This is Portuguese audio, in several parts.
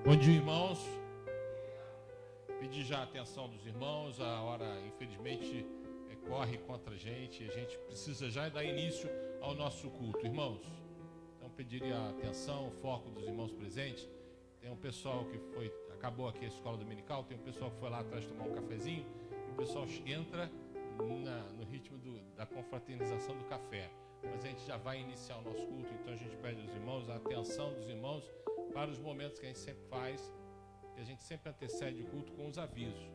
Bom dia, irmãos. Pedir já a atenção dos irmãos. A hora, infelizmente, corre contra a gente. A gente precisa já dar início ao nosso culto, irmãos. Então, pediria a atenção, o foco dos irmãos presentes. Tem um pessoal que acabou aqui a escola dominical. Tem um pessoal que foi lá atrás tomar um cafezinho. E o pessoal entra no ritmo da confraternização do café. Mas a gente já vai iniciar o nosso culto. Então, a gente pede aos irmãos, a atenção dos irmãos para os momentos que a gente sempre faz, que a gente sempre antecede o culto com os avisos.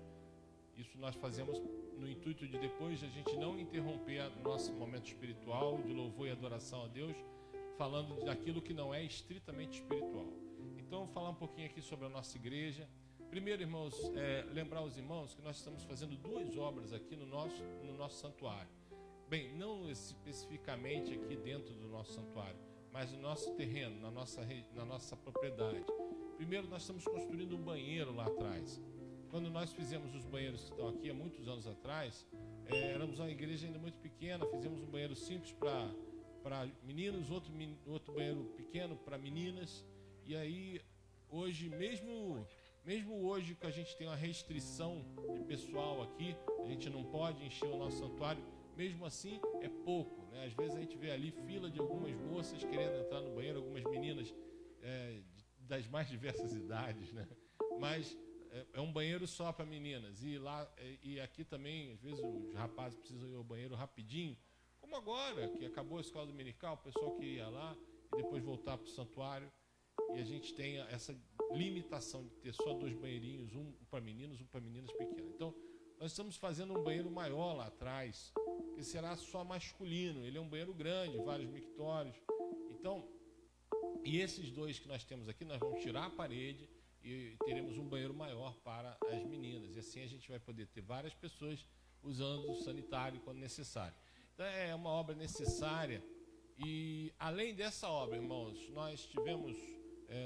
Isso nós fazemos no intuito de depois a gente não interromper o nosso momento espiritual, de louvor e adoração a Deus, falando daquilo que não é estritamente espiritual. Então, vou falar um pouquinho aqui sobre a nossa igreja. Primeiro, irmãos, lembrar os irmãos que nós estamos fazendo 2 obras aqui no nosso santuário. Bem, não especificamente aqui dentro do nosso santuário, mas no nosso terreno, na nossa propriedade. Primeiro, nós estamos construindo um banheiro lá atrás. Quando nós fizemos os banheiros que estão aqui há muitos anos atrás, éramos uma igreja ainda muito pequena, fizemos um banheiro simples para meninos, outro banheiro pequeno para meninas. E aí, hoje, mesmo hoje que a gente tem uma restrição de pessoal aqui, a gente não pode encher o nosso santuário, mesmo assim é pouco, né? Às vezes a gente vê ali fila de algumas moças querendo entrar no banheiro, algumas meninas das mais diversas idades, né? Mas é um banheiro só para meninas. E aqui também, às vezes os rapazes precisam ir ao banheiro rapidinho, como agora, que acabou a escola dominical, o pessoal que ia lá e depois voltar para o santuário. E a gente tem essa limitação de ter só 2 banheirinhos, um para meninos, um para meninas pequenas. Então, nós estamos fazendo um banheiro maior lá atrás, que será só masculino. Ele é um banheiro grande, vários mictórios. Então, e esses 2 que nós temos aqui, nós vamos tirar a parede e teremos um banheiro maior para as meninas. E assim a gente vai poder ter várias pessoas usando o sanitário quando necessário. Então, é uma obra necessária. E, além dessa obra, irmãos, nós tivemos,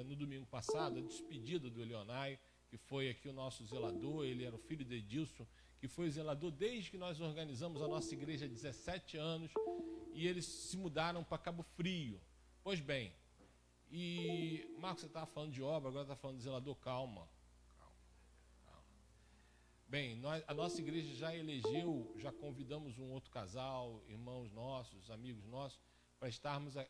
no domingo passado, a despedida do Elionai, que foi aqui o nosso zelador. Ele era o filho de Edilson, que foi zelador desde que nós organizamos a nossa igreja há 17 anos, e eles se mudaram para Cabo Frio. Pois bem, e Marcos, você estava falando de obra, agora está falando de zelador. Calma. Bem, a nossa igreja já convidamos um outro casal, irmãos nossos, amigos nossos, para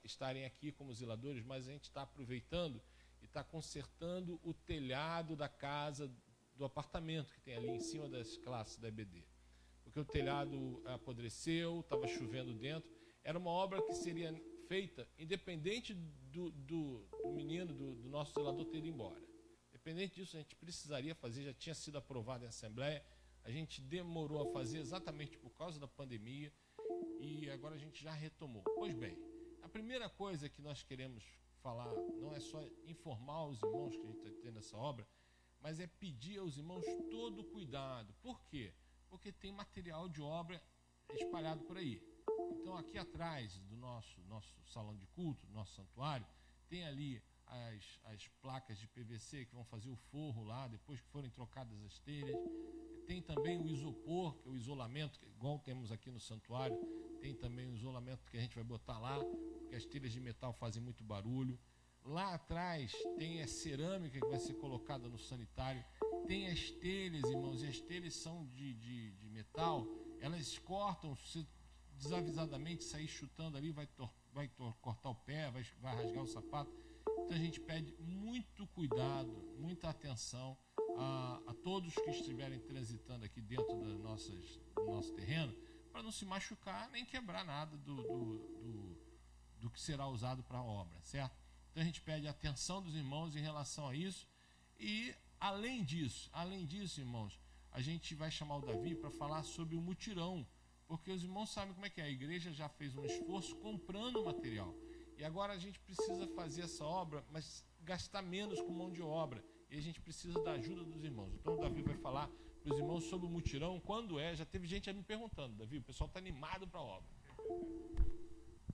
estarem aqui como zeladores, mas a gente está aproveitando e está consertando o telhado da casa, do apartamento que tem ali em cima das classes da EBD. Porque o telhado apodreceu, estava chovendo dentro. Era uma obra que seria feita independente do menino, do nosso zelador ter ido embora. Independente disso, a gente precisaria fazer, já tinha sido aprovado em assembleia. A gente demorou a fazer exatamente por causa da pandemia e agora a gente já retomou. Pois bem, a primeira coisa que nós queremos falar não é só informar os irmãos que a gente está tendo essa obra, mas é pedir aos irmãos todo o cuidado. Por quê? Porque tem material de obra espalhado por aí. Então, aqui atrás do nosso salão de culto, nosso santuário, tem ali as placas de PVC que vão fazer o forro lá, depois que forem trocadas as telhas. Tem também o isopor, que é o isolamento, igual temos aqui no santuário. Tem também o isolamento que a gente vai botar lá, porque as telhas de metal fazem muito barulho. Lá atrás tem a cerâmica que vai ser colocada no sanitário. Tem as telhas, irmãos, e as telhas são de metal. Elas cortam, se desavisadamente sair chutando ali, vai cortar o pé, vai rasgar o sapato. Então a gente pede muito cuidado, muita atenção a todos que estiverem transitando aqui dentro do nosso terreno, para não se machucar nem quebrar nada do que será usado para a obra, certo? Então a gente pede a atenção dos irmãos em relação a isso. E além disso, irmãos, a gente vai chamar o Davi para falar sobre o mutirão, porque os irmãos sabem como é que é. A igreja já fez um esforço comprando material. E agora a gente precisa fazer essa obra, mas gastar menos com mão de obra. E a gente precisa da ajuda dos irmãos. Então o Davi vai falar para os irmãos sobre o mutirão, quando é. Já teve gente me perguntando, Davi, o pessoal está animado para a obra.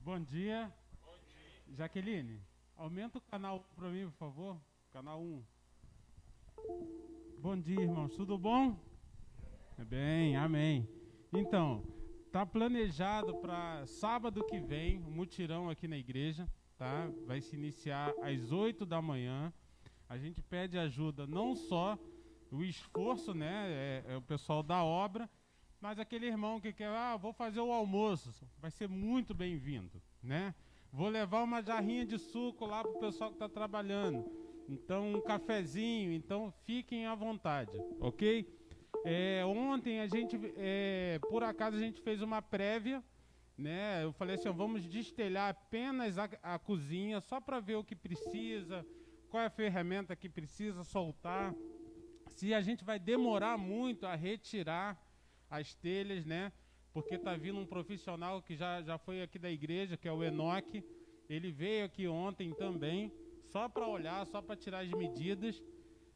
Bom dia. Bom dia. Jaqueline, aumenta o canal para mim, por favor. Canal 1. Bom dia, irmãos. Tudo bom? Bem, amém. Então, está planejado para sábado que vem, um mutirão aqui na igreja, tá? Vai se iniciar às 8 da manhã. a gente pede ajuda não só o esforço, né, é o pessoal da obra, mas aquele irmão que quer, vou fazer o almoço, vai ser muito bem-vindo, né? Vou levar uma jarrinha de suco lá para o pessoal que está trabalhando, então um cafezinho, então fiquem à vontade, ok? Ontem a gente, por acaso a gente fez uma prévia, né? Eu falei assim, vamos destelhar apenas a cozinha, só para ver o que precisa, qual é a ferramenta que precisa soltar, se a gente vai demorar muito a retirar as telhas, né? Porque tá vindo um profissional que já foi aqui da igreja, que é o Enoque. Ele veio aqui ontem também, só para olhar, só para tirar as medidas.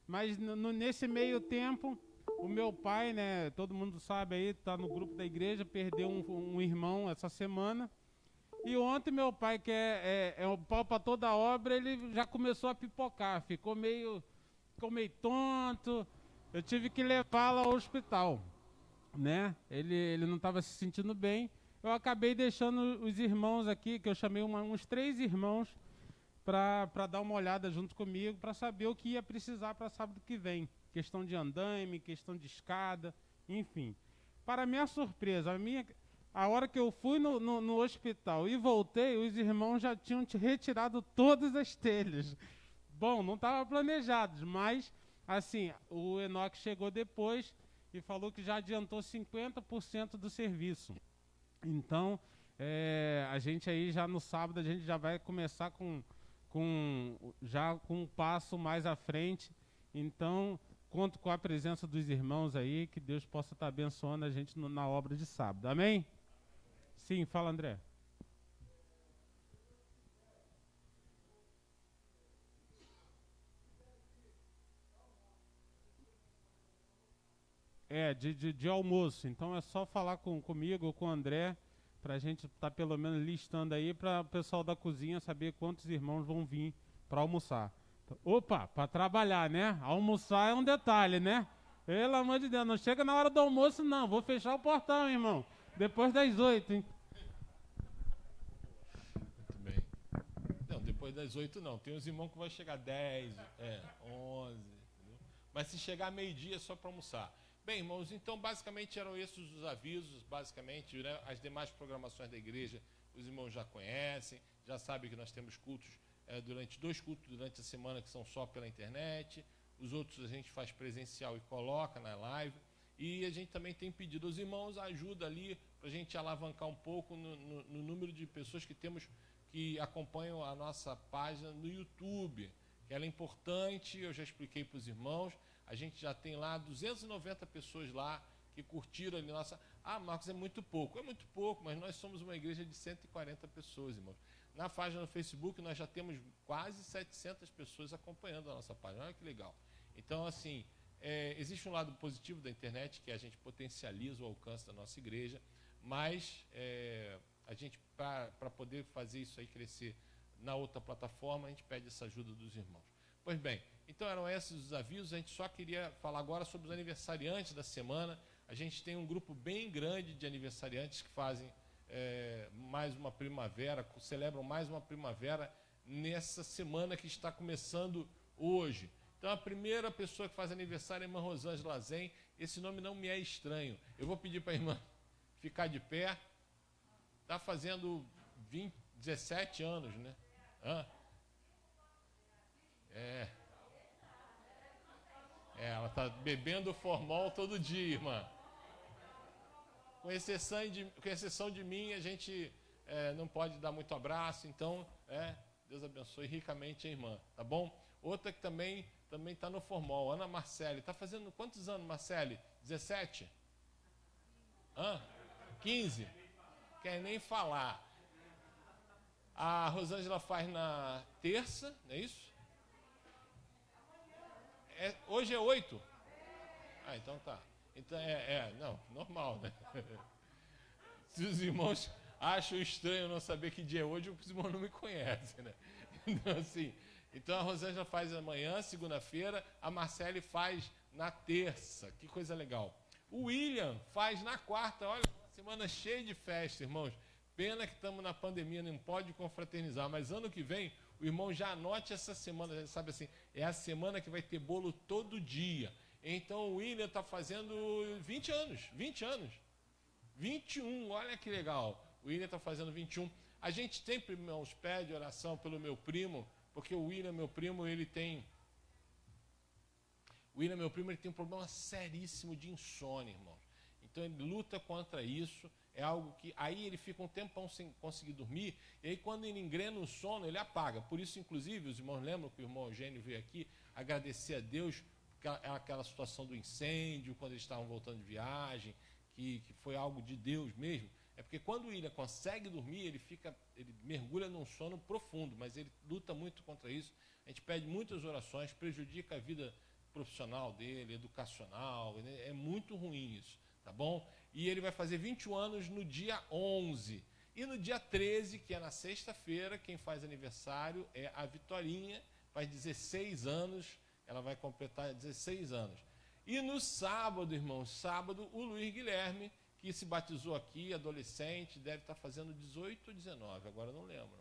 Mas nesse meio tempo, o meu pai, né? Todo mundo sabe aí, tá no grupo da igreja, perdeu um irmão essa semana. E ontem meu pai, que é o pau para toda a obra, ele já começou a pipocar, ficou meio tonto. Eu tive que levá-lo ao hospital, né? Ele não estava se sentindo bem. Eu acabei deixando os irmãos aqui, que eu chamei uns 3 irmãos para dar uma olhada junto comigo, para saber o que ia precisar para sábado que vem. Questão de andaime, questão de escada, enfim. Para minha surpresa, a hora que eu fui no hospital e voltei, os irmãos já tinham retirado todas as telhas. Bom, não estava planejado, mas assim, o Enoque chegou depois e falou que já adiantou 50% do serviço. Então, a gente aí já no sábado, a gente já vai começar com um passo mais à frente. Então, conto com a presença dos irmãos aí, que Deus possa estar abençoando a gente na obra de sábado. Amém? Sim, fala, André. De almoço. Então é só falar comigo ou com o André, para a gente estar pelo menos listando aí, para o pessoal da cozinha saber quantos irmãos vão vir para almoçar. Opa, para trabalhar, né? Almoçar é um detalhe, né? Pelo amor de Deus, não chega na hora do almoço, não. Vou fechar o portão, irmão. Depois das 8, hein? Muito bem. Não, depois das 8 não. Tem uns irmãos que vai chegar 10, 11. Entendeu? Mas se chegar meio-dia é só para almoçar. Bem, irmãos, então basicamente eram esses os avisos, basicamente, né? As demais programações da igreja, os irmãos já conhecem, já sabem que nós temos cultos, 2 cultos durante a semana que são só pela internet, os outros a gente faz presencial e coloca na live, e a gente também tem pedido aos irmãos ajuda ali para a gente alavancar um pouco no número de pessoas que temos que acompanham a nossa página no YouTube, que ela é importante, eu já expliquei para os irmãos. A gente já tem lá 290 pessoas lá que curtiram ali nossa... Marcos, é muito pouco. É muito pouco, mas nós somos uma igreja de 140 pessoas, irmãos. Na página do Facebook, nós já temos quase 700 pessoas acompanhando a nossa página. Olha que legal. Então, assim, existe um lado positivo da internet, que a gente potencializa o alcance da nossa igreja, mas a gente, para poder fazer isso aí crescer na outra plataforma, a gente pede essa ajuda dos irmãos. Pois bem, então eram esses os avisos. A gente só queria falar agora sobre os aniversariantes da semana. A gente tem um grupo bem grande de aniversariantes que fazem mais uma primavera, celebram mais uma primavera nessa semana que está começando hoje. Então a primeira pessoa que faz aniversário é a irmã Rosângela Lazen. Esse nome não me é estranho. Eu vou pedir para a irmã ficar de pé. Está fazendo 17 anos, né? Ela está bebendo formol todo dia, irmã. Com exceção de mim, a gente não pode dar muito abraço, então, Deus abençoe ricamente a irmã, tá bom? Outra que também está no formol, Ana Marcele. Está fazendo quantos anos, Marcele? 17? 15? Quer nem falar. A Rosângela faz na terça, não é isso? Hoje é 8? Então tá. Então não, normal, né? Se os irmãos acham estranho não saber que dia é hoje, os irmãos não me conhecem, né? Então, assim, a Rosângela faz amanhã, segunda-feira, a Marcele faz na terça. Que coisa legal. O William faz na quarta. Olha, uma semana cheia de festa, irmãos. Pena que estamos na pandemia, não pode confraternizar, mas ano que vem o irmão já anote essa semana, já sabe assim, é a semana que vai ter bolo todo dia. Então o William está fazendo 20 anos, 21, olha que legal. O William está fazendo 21. A gente sempre, irmãos, pede oração pelo meu primo, porque o William, meu primo, ele tem um problema seríssimo de insônia, irmãos. Então ele luta contra isso, é algo que aí ele fica um tempão sem conseguir dormir, e aí quando ele engrena o sono, ele apaga. Por isso, inclusive, os irmãos lembram que o irmão Eugênio veio aqui agradecer a Deus aquela situação do incêndio, quando eles estavam voltando de viagem, que foi algo de Deus mesmo. É porque quando o William consegue dormir, ele mergulha num sono profundo, mas ele luta muito contra isso. A gente pede muitas orações, prejudica a vida profissional dele, educacional, é muito ruim isso, tá bom? E ele vai fazer 21 anos no dia 11. E no dia 13, que é na sexta-feira, quem faz aniversário é a Vitorinha, faz 16 anos, ela vai completar 16 anos. E no sábado, irmãos, o Luiz Guilherme, que se batizou aqui, adolescente, deve estar fazendo 18 ou 19, agora não lembro.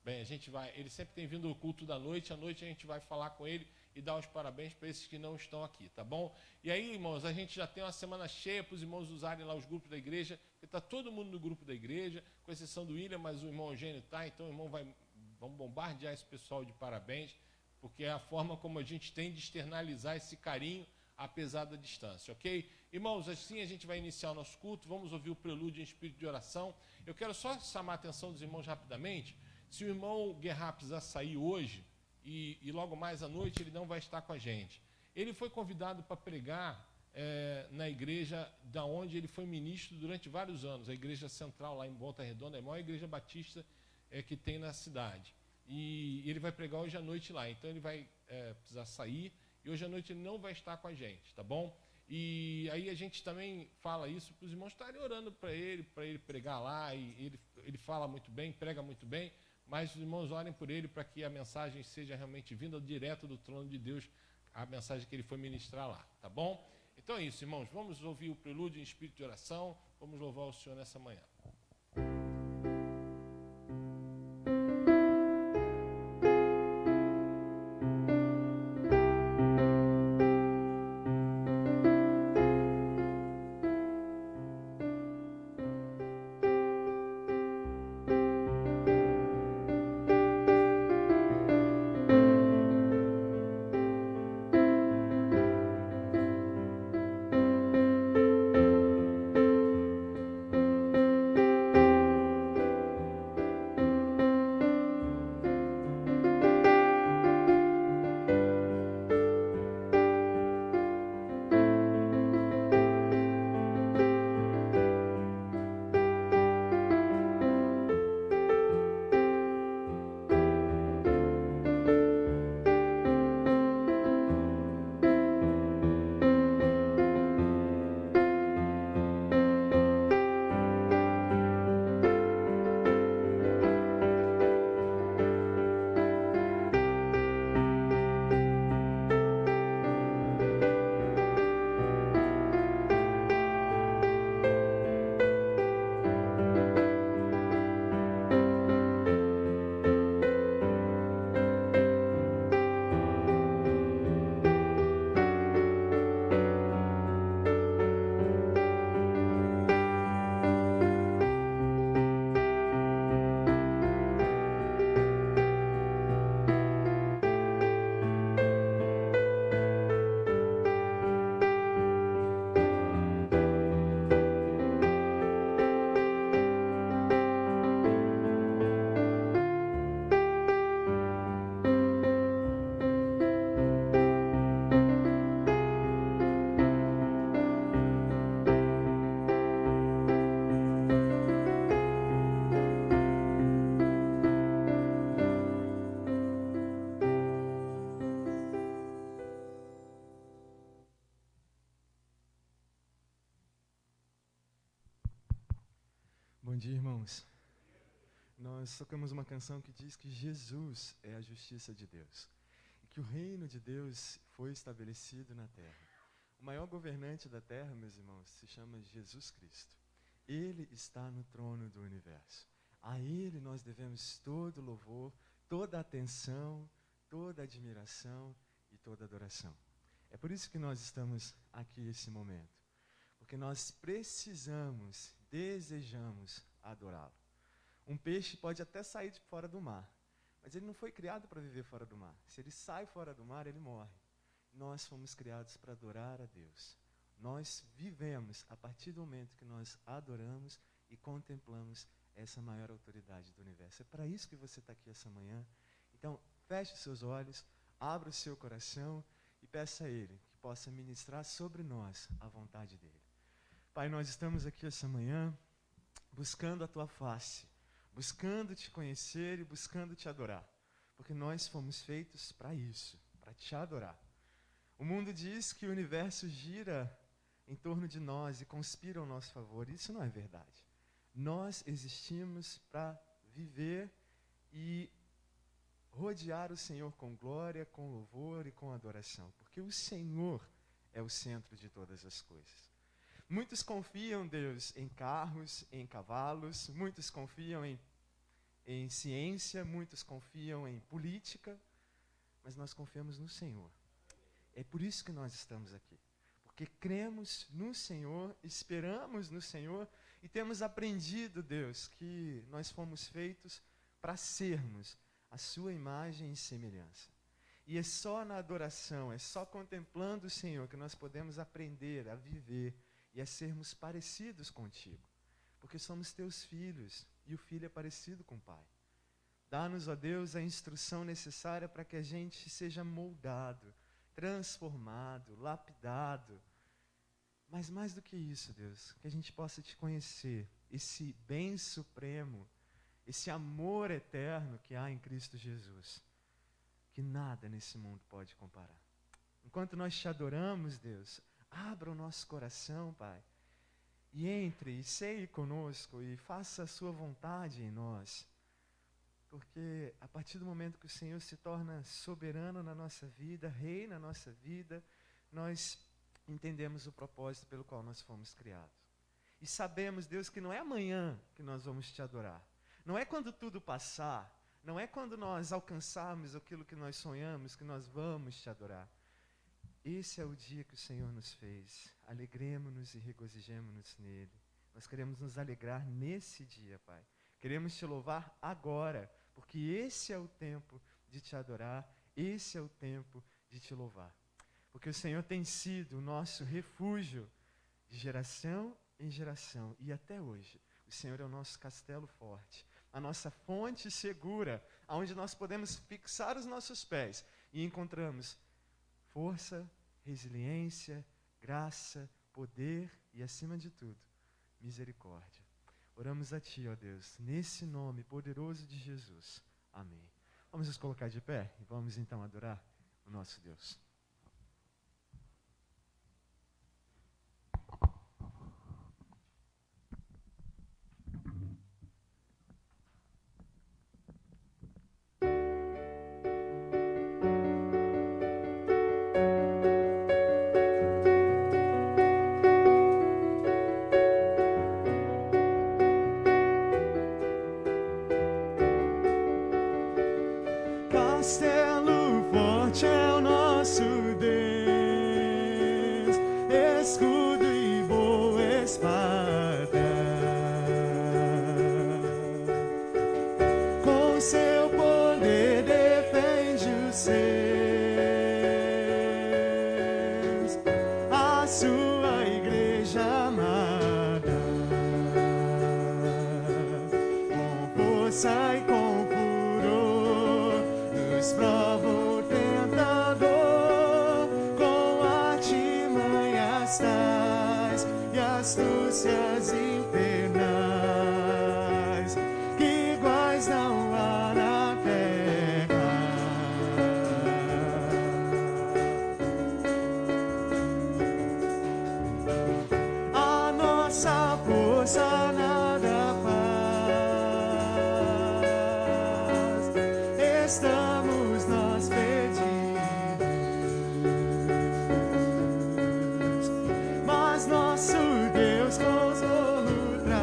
Bem, ele sempre tem vindo ao culto da noite, à noite a gente vai falar com ele e dar os parabéns para esses que não estão aqui, tá bom? E aí, irmãos, a gente já tem uma semana cheia para os irmãos usarem lá os grupos da igreja, porque está todo mundo no grupo da igreja, com exceção do William, mas o irmão Eugênio está, então o irmão vamos bombardear esse pessoal de parabéns, porque é a forma como a gente tem de externalizar esse carinho, apesar da distância, ok? Irmãos, assim a gente vai iniciar o nosso culto, vamos ouvir o prelúdio em espírito de oração. Eu quero só chamar a atenção dos irmãos rapidamente. Se o irmão Guerra precisar sair hoje, e logo mais à noite ele não vai estar com a gente. Ele foi convidado para pregar na igreja da onde ele foi ministro durante vários anos, a igreja central lá em Volta Redonda, é a maior igreja batista que tem na cidade. E ele vai pregar hoje à noite lá, então ele vai precisar sair, e hoje à noite ele não vai estar com a gente, tá bom? E aí a gente também fala isso para os irmãos estarem orando para ele pregar lá, e ele fala muito bem, prega muito bem, mas os irmãos orem por ele para que a mensagem seja realmente vinda direto do trono de Deus, a mensagem que ele foi ministrar lá, tá bom? Então é isso, irmãos, vamos ouvir o prelúdio em espírito de oração, vamos louvar o Senhor nessa manhã. Bom dia, irmãos. Nós tocamos uma canção que diz que Jesus é a justiça de Deus e que o reino de Deus foi estabelecido na terra. O maior governante da terra, meus irmãos, se chama Jesus Cristo. Ele está no trono do universo. A Ele nós devemos todo louvor, toda atenção, toda admiração e toda adoração. É por isso que nós estamos aqui nesse momento, porque nós precisamos, desejamos adorá-lo. Um peixe pode até sair de fora do mar, mas ele não foi criado para viver fora do mar. Se ele sai fora do mar, ele morre. Nós fomos criados para adorar a Deus. Nós vivemos a partir do momento que nós adoramos e contemplamos essa maior autoridade do universo. É para isso que você está aqui essa manhã. Então, feche os seus olhos, abra o seu coração e peça a Ele que possa ministrar sobre nós a vontade dEle. Pai, nós estamos aqui essa manhã buscando a Tua face, buscando Te conhecer e buscando Te adorar, porque nós fomos feitos para isso, para Te adorar. O mundo diz que o universo gira em torno de nós e conspira ao nosso favor. Isso não é verdade. Nós existimos para viver e rodear o Senhor com glória, com louvor e com adoração, porque o Senhor é o centro de todas as coisas. Muitos confiam, Deus, em carros, em cavalos, muitos confiam em ciência, muitos confiam em política, mas nós confiamos no Senhor. É por isso que nós estamos aqui, porque cremos no Senhor, esperamos no Senhor e temos aprendido, Deus, que nós fomos feitos para sermos a sua imagem e semelhança. E é só na adoração, é só contemplando o Senhor que nós podemos aprender a viver e a sermos parecidos contigo, porque somos teus filhos e o filho é parecido com o pai. Dá-nos, ó Deus, a instrução necessária para que a gente seja moldado, transformado, lapidado. Mas mais do que isso, Deus, que a gente possa te conhecer, esse bem supremo, esse amor eterno que há em Cristo Jesus, que nada nesse mundo pode comparar. Enquanto nós te adoramos, Deus, abra o nosso coração, Pai, e entre e ceie conosco e faça a sua vontade em nós. Porque a partir do momento que o Senhor se torna soberano na nossa vida, rei na nossa vida, nós entendemos o propósito pelo qual nós fomos criados. E sabemos, Deus, que não é amanhã que nós vamos te adorar. Não é quando tudo passar, não é quando nós alcançarmos aquilo que nós sonhamos, que nós vamos te adorar. Esse é o dia que o Senhor nos fez. Alegremos-nos e regozijemos-nos nele. Nós queremos nos alegrar nesse dia, Pai. Queremos te louvar agora, porque esse é o tempo de te adorar, esse é o tempo de te louvar. Porque o Senhor tem sido o nosso refúgio de geração em geração. E até hoje, o Senhor é o nosso castelo forte, a nossa fonte segura, onde nós podemos fixar os nossos pés e encontramos força, resiliência, graça, poder e, acima de tudo, misericórdia. Oramos a Ti, ó Deus, nesse nome poderoso de Jesus. Amém. Vamos nos colocar de pé e vamos então adorar o nosso Deus. Castelo forte é o nosso Deus, escudo e boa espada. Com seu poder defende os seus, a sua igreja amada. Com força e com prova o tentador, com artimanhas tais e astúcias infernais, que iguais não há na terra. A nossa força nada faz, estamos nós perdidos, mas nosso Deus consolo traz.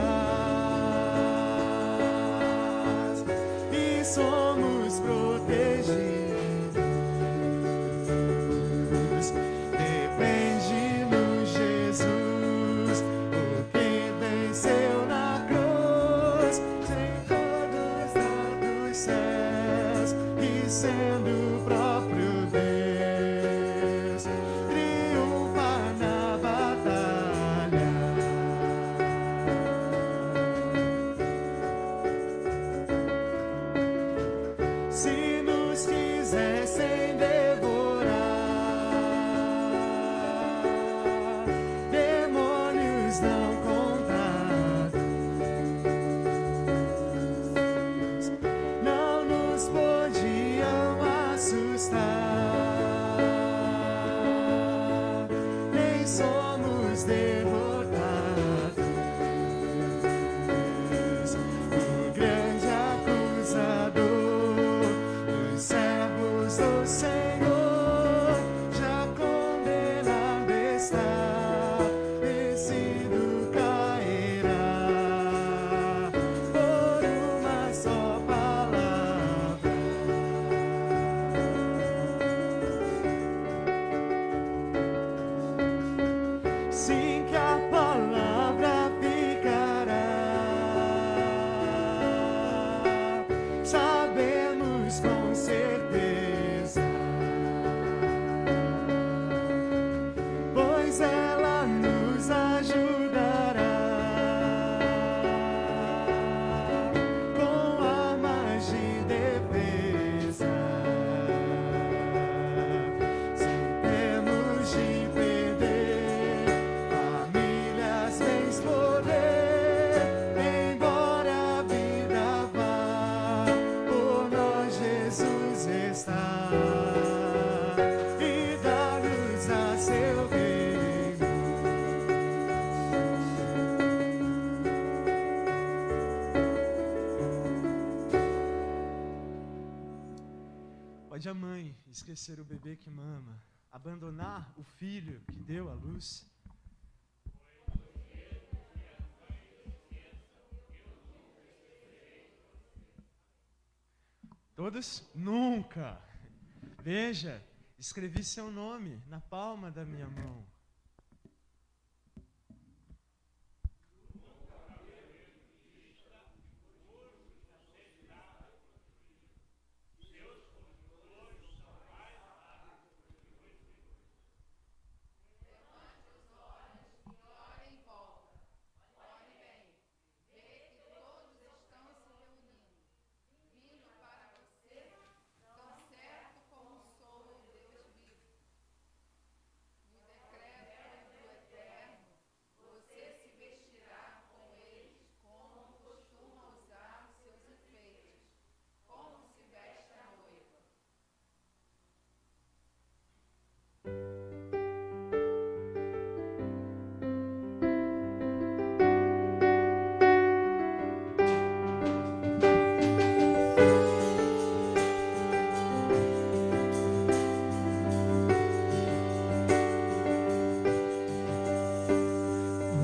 não contados, não nos podiam assustar, nem somos derrotados. O grande acusador dos servos do Senhor já condenado está, vencido cairá por uma só palavra. Sim, que a palavra ficará, sabemos com certeza, pois ela nos ajudará com armas de defesa. Se temos de perder famílias, bens, poder, embora a vida vá, por nós Jesus está e dá luz a seu reino. Pode a mãe esquecer o bebê que mama, abandonar o filho que deu à luz? Todos? Nunca! Veja, escrevi seu nome na palma da minha mão.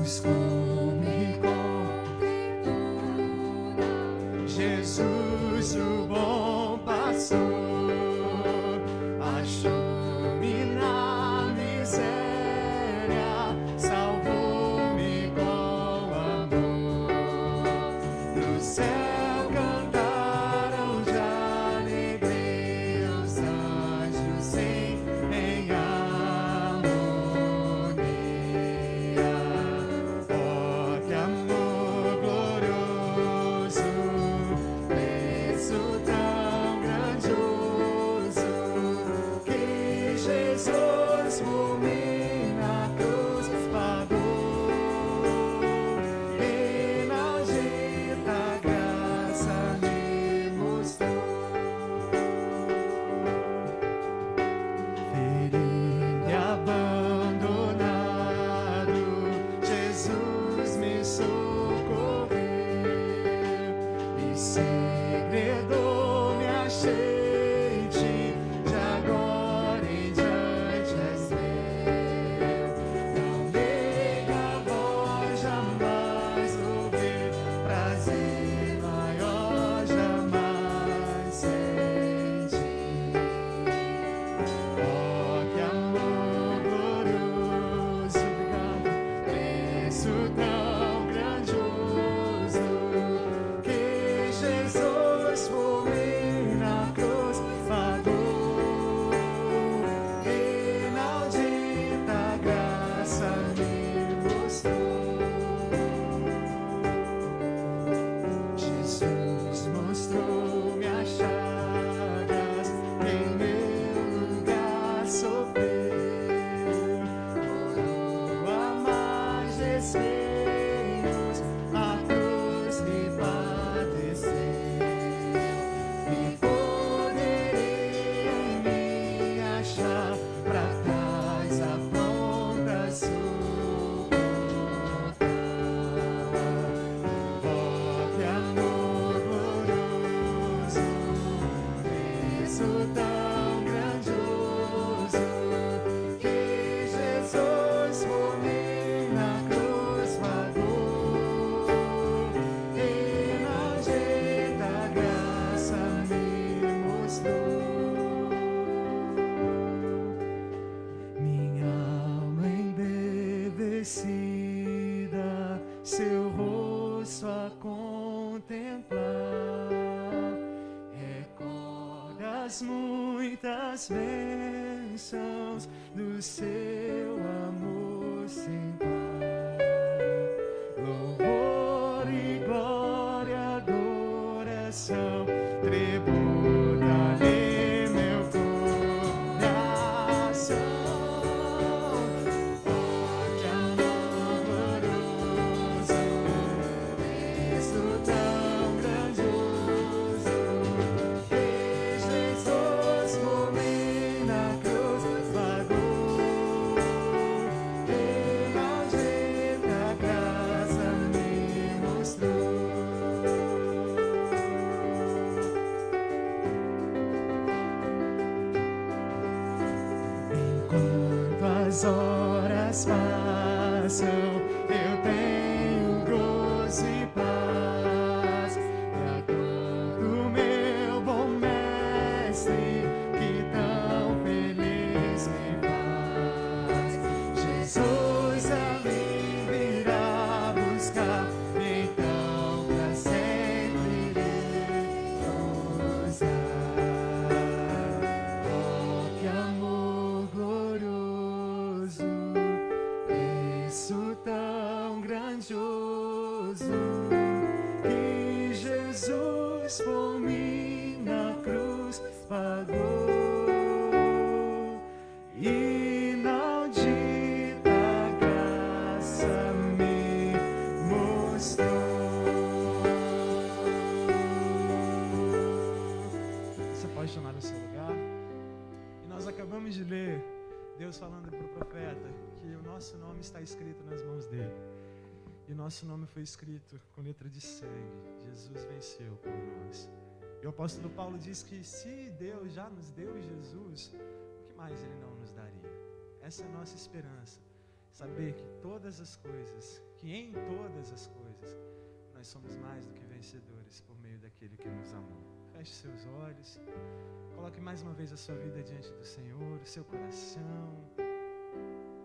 Os come com ternura, Jesus, o bom pastor, achou-me na miséria, salvou-me com amor. No céu cantaram de alegria os anjos em harmonia. descida, seu rosto a contemplar. Recorda as muitas bênçãos do seu amor sem par. Louvor e glória, adoração, tributa-lhe meu coração. Oh, que amor glorioso, Cristo tão grandioso, que Jesus por mim na cruz pagou. Que maldita graça me mostrou. Enquanto as horas passam, eu tenho gozo e paz. Pra quando meu bom mestre, que tão feliz me faz, Jesus a mim virá buscar, então pra sempre lhe gozar. Oh, que amor glorioso, isso tão grandioso, que Jesus por mim na cruz pagou. Inaudita graça me mostrou. Você pode chamar no seu lugar? E nós acabamos de ler Deus falando para o profeta que o nosso nome está escrito nas mãos dele. E o nosso nome foi escrito com letra de sangue. Jesus venceu por nós. E o apóstolo Paulo diz que se Deus já nos deu Jesus, o que mais ele não nos daria? Essa é a nossa esperança. Saber que todas as coisas, que em todas as coisas, nós somos mais do que vencedores por meio daquele que nos amou. Feche seus olhos. Coloque mais uma vez a sua vida diante do Senhor, o seu coração,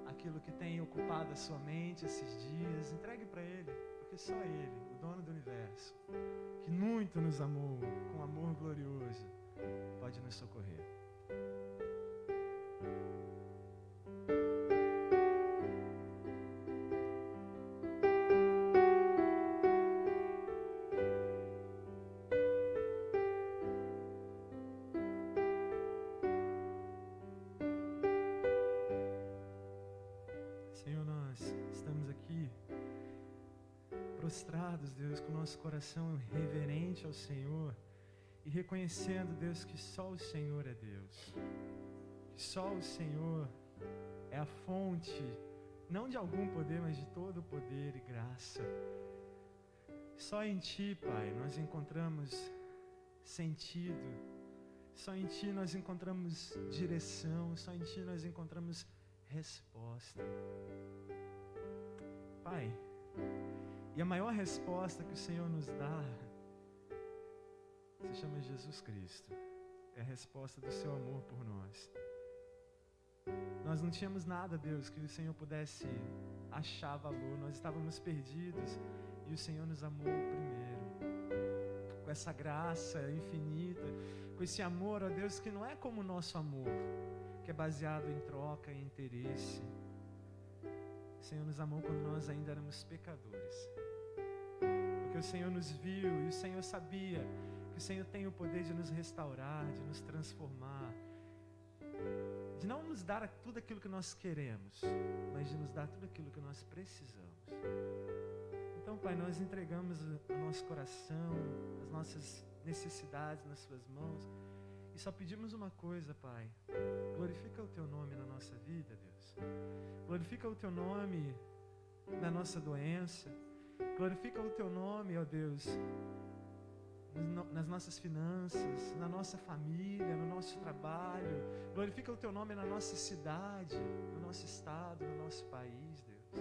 aquilo que tem ocupado a sua mente esses dias. Entregue para Ele, porque só Ele, o dono do universo, que muito nos amou com amor glorioso, pode nos socorrer. Senhor, nós estamos aqui prostrados, Deus, com o nosso coração reverente ao Senhor e reconhecendo, Deus, que só o Senhor é Deus, que só o Senhor é a fonte, não de algum poder, mas de todo o poder e graça. Só em Ti, Pai, nós encontramos sentido, só em Ti nós encontramos direção, só em Ti nós encontramos resposta. Pai, e a maior resposta que o Senhor nos dá se chama Jesus Cristo. É a resposta do Seu amor por nós. Nós não tínhamos nada, Deus, que o Senhor pudesse achar valor. Nós estávamos perdidos e o Senhor nos amou primeiro. Com essa graça infinita, com esse amor, ó Deus, que não é como o nosso amor, que é baseado em troca e interesse. O Senhor nos amou quando nós ainda éramos pecadores. Porque o Senhor nos viu e o Senhor sabia que o Senhor tem o poder de nos restaurar, de nos transformar, de não nos dar tudo aquilo que nós queremos, mas de nos dar tudo aquilo que nós precisamos. Então, Pai, nós entregamos o nosso coração, as nossas necessidades nas Suas mãos e só pedimos uma coisa, Pai: glorifica o Teu nome na nossa vida, Deus. Glorifica o Teu nome na nossa doença. Glorifica o Teu nome, ó Deus, nas nossas finanças, na nossa família, no nosso trabalho. Glorifica o Teu nome na nossa cidade, no nosso estado, no nosso país, Deus.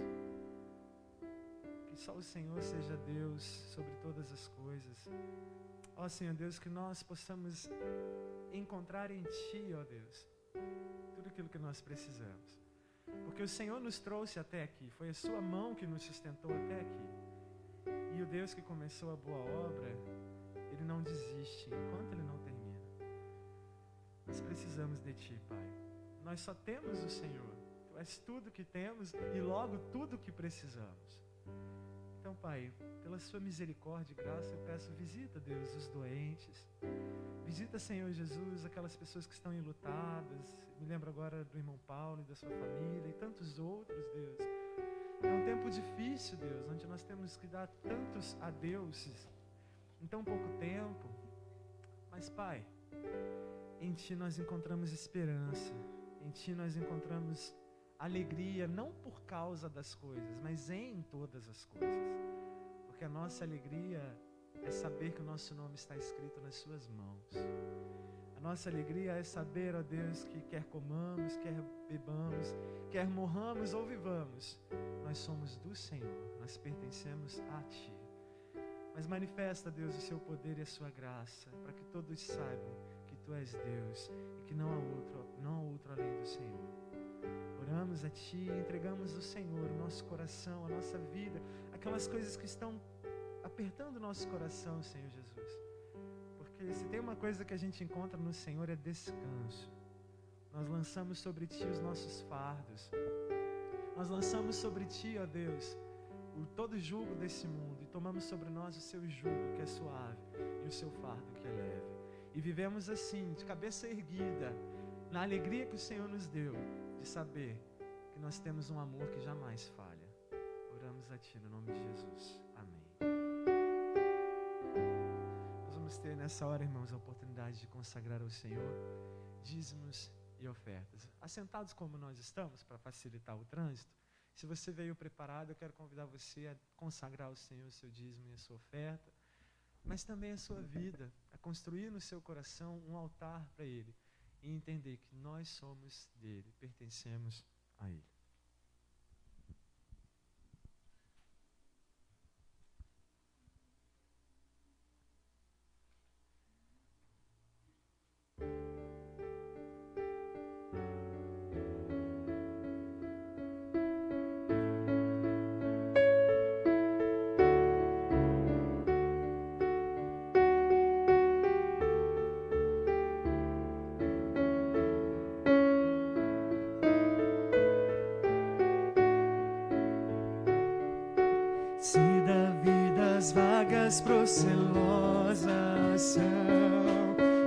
Que só o Senhor seja Deus sobre todas as coisas. Ó Senhor Deus, que nós possamos encontrar em Ti, ó Deus, tudo aquilo que nós precisamos. porque o Senhor nos trouxe até aqui, foi a sua mão que nos sustentou até aqui. E o Deus que começou a boa obra, Ele não desiste enquanto Ele não termina. Nós precisamos de Ti, Pai. Nós só temos o Senhor. Tu és tudo que temos e logo tudo que precisamos. Então, Pai, pela sua misericórdia e graça, eu peço, visita, Deus, os doentes. Visita, Senhor Jesus, aquelas pessoas que estão enlutadas. Me lembro agora do irmão Paulo e da sua família e tantos outros, Deus. É um tempo difícil, Deus, onde nós temos que dar tantos adeuses em tão pouco tempo. Mas, Pai, em Ti nós encontramos esperança. Em Ti nós encontramos alegria, não por causa das coisas, mas em todas as coisas. Porque a nossa alegria é saber que o nosso nome está escrito nas Suas mãos. A nossa alegria é saber, ó Deus, que quer comamos, quer bebamos, quer morramos ou vivamos, nós somos do Senhor, nós pertencemos a Ti. Mas manifesta, Deus, o Seu poder e a Sua graça, para que todos saibam que Tu és Deus e que não há outro além do Senhor. Oramos a Ti e entregamos ao Senhor o nosso coração, a nossa vida, aquelas coisas que estão apertando o nosso coração, Senhor Jesus. Porque se tem uma coisa que a gente encontra no Senhor é descanso. Nós lançamos sobre Ti os nossos fardos. Nós lançamos sobre Ti, ó Deus, todo o jugo desse mundo e tomamos sobre nós o Seu jugo, que é suave, e o Seu fardo, que é leve. E vivemos assim, de cabeça erguida, na alegria que o Senhor nos deu, de saber que nós temos um amor que jamais falha. Oramos a Ti no nome de Jesus. Amém. Nós vamos ter nessa hora, irmãos, a oportunidade de consagrar ao Senhor dízimos e ofertas. Assentados como nós estamos, para facilitar o trânsito, se você veio preparado, eu quero convidar você a consagrar ao Senhor o seu dízimo e a sua oferta, mas também a sua vida, a construir no seu coração um altar para Ele e entender que nós somos dele, pertencemos a Ele. Se da vida as vagas procelosas são,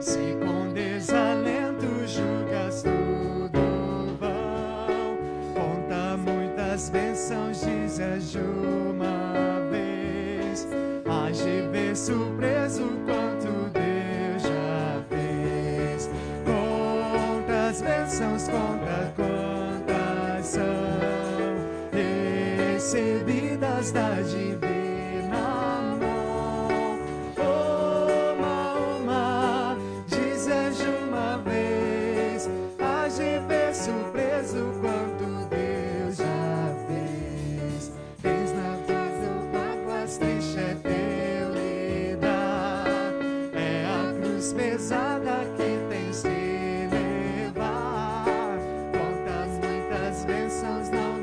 se com desalento julgas tudo vão, conta muitas bênçãos, dizes de uma vez, hás de ver surpreso quanto Deus já fez. Conta as bênçãos, conta quantas são recebidas da divina mão. Uma, dizes de uma vez, hás de ver surpreso quanto Deus já fez. Tens na vida mágoas, tens teu lidar, é a cruz pesada que tens que levar. Contas muitas bênçãos, não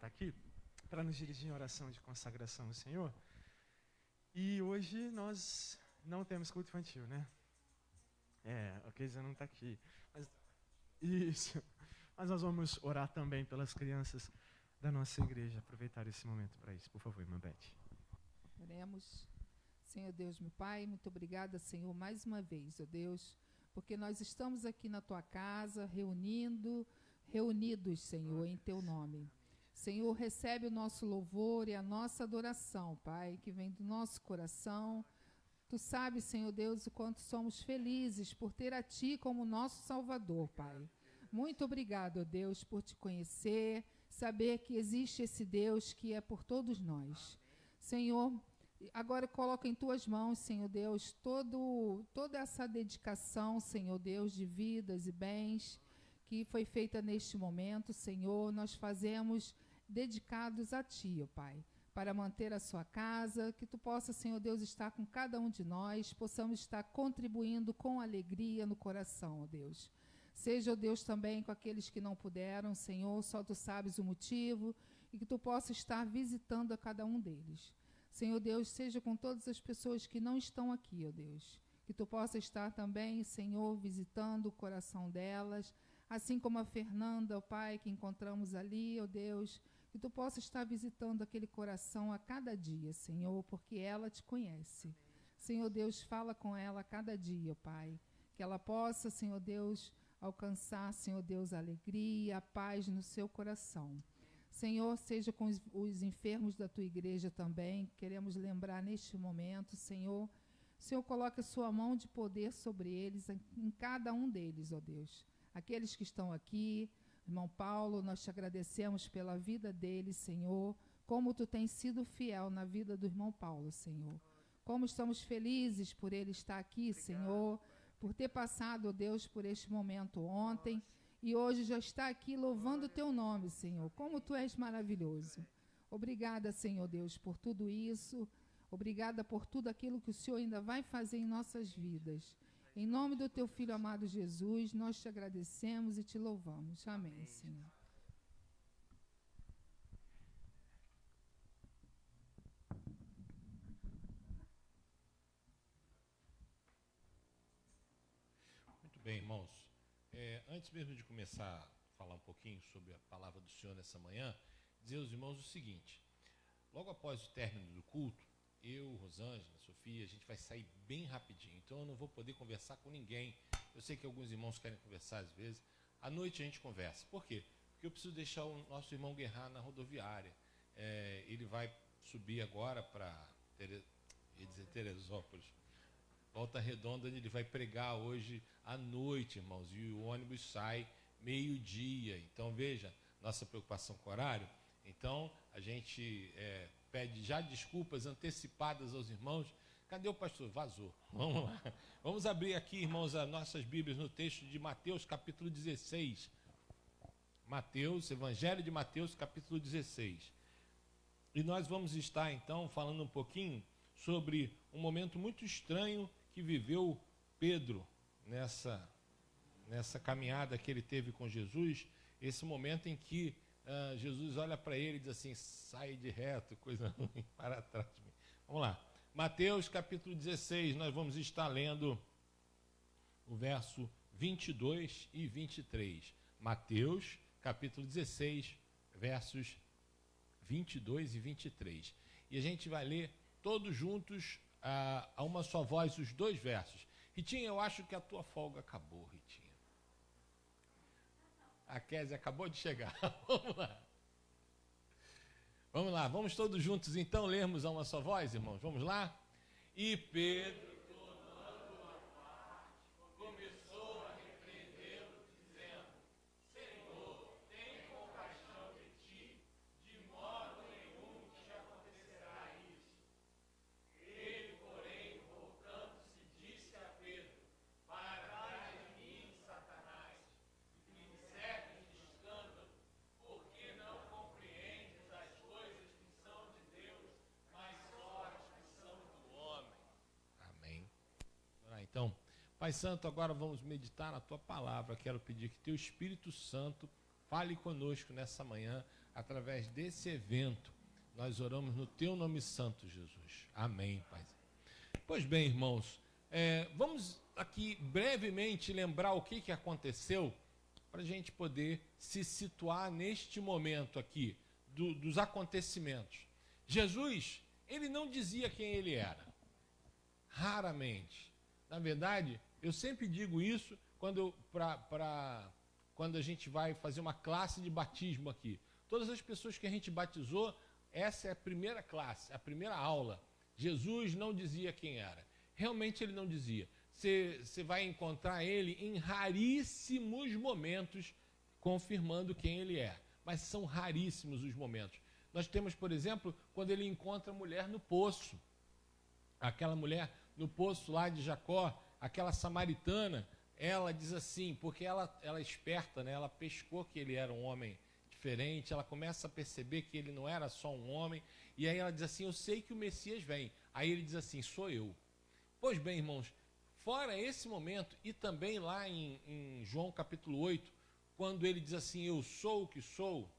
está aqui, para nos dirigir em oração de consagração ao Senhor. E hoje nós não temos culto infantil, né? A Keisa não está aqui. Isso. Mas nós vamos orar também pelas crianças da nossa igreja. Aproveitar esse momento para isso. Por favor, irmã Beth. Oremos. Senhor Deus, meu Pai, muito obrigada, Senhor, mais uma vez, ó Deus, porque nós estamos aqui na Tua casa, reunidos, Senhor, em Teu nome. Senhor, recebe o nosso louvor e a nossa adoração, Pai, que vem do nosso coração. Tu sabes, Senhor Deus, o quanto somos felizes por ter a Ti como nosso Salvador, Pai. Muito obrigado, ó Deus, por Te conhecer, saber que existe esse Deus que é por todos nós. Senhor, agora coloco em Tuas mãos, Senhor Deus, toda essa dedicação, Senhor Deus, de vidas e bens que foi feita neste momento, Senhor, nós fazemos dedicados a Ti, ó Pai, para manter a Sua casa, que Tu possa, Senhor Deus, estar com cada um de nós, possamos estar contribuindo com alegria no coração, ó Deus. Seja, ó Deus, também com aqueles que não puderam, Senhor, só Tu sabes o motivo, e que Tu possa estar visitando a cada um deles. Senhor Deus, seja com todas as pessoas que não estão aqui, ó Deus, que Tu possa estar também, Senhor, visitando o coração delas, assim como a Fernanda, ó Pai, que encontramos ali, ó Deus, que Tu possa estar visitando aquele coração a cada dia, Senhor, porque ela Te conhece. Senhor Deus, fala com ela a cada dia, ó Pai, que ela possa, Senhor Deus, alcançar, Senhor Deus, a alegria, a paz no seu coração. Senhor, seja com os enfermos da Tua igreja também, queremos lembrar neste momento, Senhor, o Senhor coloca a Sua mão de poder sobre eles, em cada um deles, ó Deus. Aqueles que estão aqui, irmão Paulo, nós Te agradecemos pela vida dele, Senhor, como Tu tens sido fiel na vida do irmão Paulo, Senhor. Como estamos felizes por ele estar aqui, Senhor, por ter passado, ó Deus, por este momento ontem, e hoje já está aqui louvando o Teu nome, Senhor. Como Tu és maravilhoso. Obrigada, Senhor Deus, por tudo isso. Obrigada por tudo aquilo que o Senhor ainda vai fazer em nossas vidas. Em nome do Teu Filho amado Jesus, nós Te agradecemos e Te louvamos. Amém, Senhor. Muito bem, irmãos. Antes mesmo de começar a falar um pouquinho sobre a palavra do Senhor nessa manhã, dizer aos irmãos o seguinte: logo após o término do culto, eu, Rosângela, Sofia, a gente vai sair bem rapidinho, então eu não vou poder conversar com ninguém. Eu sei que alguns irmãos querem conversar às vezes. À noite a gente conversa. Por quê? Porque eu preciso deixar o nosso irmão Guerra na rodoviária. Ele vai subir agora para Teresópolis. Volta Redonda, ele vai pregar hoje à noite, irmãos, e o ônibus sai meio-dia. Então, veja, nossa preocupação com o horário. Então, a gente pede já desculpas antecipadas aos irmãos. Cadê o pastor? Vazou. Vamos lá. Vamos abrir aqui, irmãos, as nossas Bíblias no texto de Mateus, capítulo 16. Mateus, Evangelho de Mateus, capítulo 16. E nós vamos estar, então, falando um pouquinho sobre um momento muito estranho que viveu Pedro nessa caminhada que ele teve com Jesus, esse momento em que Jesus olha para ele e diz assim: sai de reto, coisa ruim, para trás de mim. Vamos lá, Mateus capítulo 16, nós vamos estar lendo o verso 22 e 23. Mateus capítulo 16, versos 22 e 23. E a gente vai ler todos juntos, a uma só voz, os dois versos. Ritinha, eu acho que a tua folga acabou, Ritinha. A Kézia acabou de chegar. Vamos lá. Vamos lá, vamos todos juntos então lermos a uma só voz, irmãos. Vamos lá? E Pedro, tomando a parte, começou a repreendê-lo, dizendo: Senhor, tem compaixão de ti, de modo nenhum te acontecerá isso. Ele, porém, voltando-se, disse a Pedro: para trás de mim, Satanás, que me serves de escândalo, porque não compreendes as coisas que são de Deus, mas só as que são do homem. Amém. Então, Pai Santo, agora vamos meditar na Tua palavra. Quero pedir que Teu Espírito Santo fale conosco nessa manhã, através desse evento, nós oramos no teu nome santo, Jesus. Amém, Pai. Pois bem, irmãos, vamos aqui brevemente lembrar o que aconteceu para a gente poder se situar neste momento aqui dos acontecimentos. Jesus, ele não dizia quem ele era. Raramente. Na verdade, eu sempre digo isso quando a gente vai fazer uma classe de batismo aqui. Todas as pessoas que a gente batizou, essa é a primeira classe, a primeira aula. Jesus não dizia quem era. Realmente ele não dizia. Você vai encontrar ele em raríssimos momentos confirmando quem ele é. Mas são raríssimos os momentos. Nós temos, por exemplo, quando ele encontra a mulher no poço. Aquela mulher no poço lá de Jacó, aquela samaritana, ela diz assim, porque ela é esperta, né? Ela pescou que ele era um homem diferente, ela começa a perceber que ele não era só um homem, e aí ela diz assim, eu sei que o Messias vem. Aí ele diz assim, sou eu. Pois bem, irmãos, fora esse momento, e também lá em João capítulo 8, quando ele diz assim, eu sou o que sou,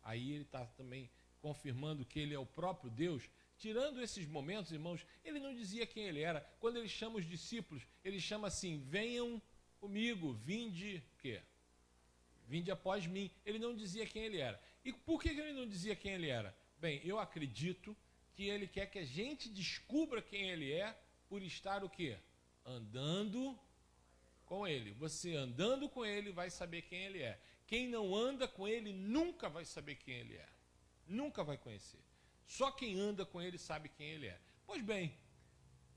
aí ele está também confirmando que ele é o próprio Deus. Tirando esses momentos, irmãos, ele não dizia quem ele era. Quando ele chama os discípulos, ele chama assim, venham comigo, vinde, o quê? Vinde após mim. Ele não dizia quem ele era. E por que ele não dizia quem ele era? Bem, eu acredito que ele quer que a gente descubra quem ele é por estar o quê? Andando com ele. Você andando com ele vai saber quem ele é. Quem não anda com ele nunca vai saber quem ele é. Nunca vai conhecer. Só quem anda com ele sabe quem ele é. Pois bem,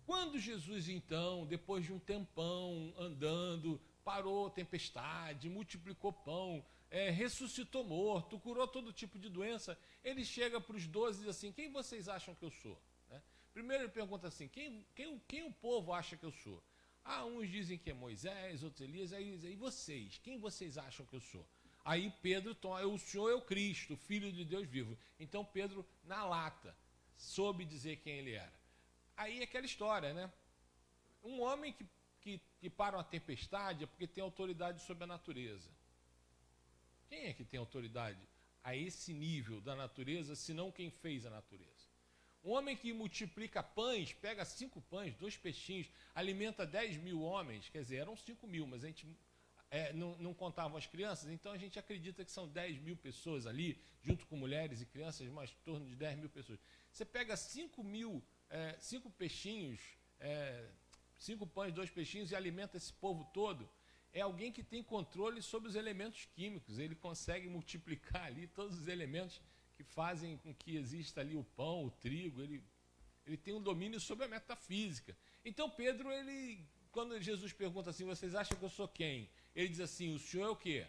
quando Jesus então, depois de um tempão andando, parou a tempestade, multiplicou pão, ressuscitou morto, curou todo tipo de doença, ele chega para os 12 e diz assim, quem vocês acham que eu sou? Né? Primeiro ele pergunta assim, quem o povo acha que eu sou? Uns dizem que é Moisés, outros Elias, e vocês? Quem vocês acham que eu sou? Aí Pedro, o Senhor é o Cristo, o Filho de Deus vivo. Então Pedro, na lata, soube dizer quem ele era. Aí é aquela história, né? Um homem que para uma tempestade é porque tem autoridade sobre a natureza. Quem é que tem autoridade a esse nível da natureza, senão quem fez a natureza? Um homem que multiplica pães, pega 5 pães, 2 peixinhos, alimenta 10 mil homens, quer dizer, eram 5 mil, mas a gente não contavam as crianças, então a gente acredita que são 10 mil pessoas ali, junto com mulheres e crianças, mais em torno de 10 mil pessoas. Você pega 5 peixinhos, 5 pães, 2 peixinhos e alimenta esse povo todo, é alguém que tem controle sobre os elementos químicos, ele consegue multiplicar ali todos os elementos que fazem com que exista ali o pão, o trigo, ele tem um domínio sobre a metafísica. Então Pedro, quando Jesus pergunta assim, vocês acham que eu sou quem? Ele diz assim, o Senhor é o quê?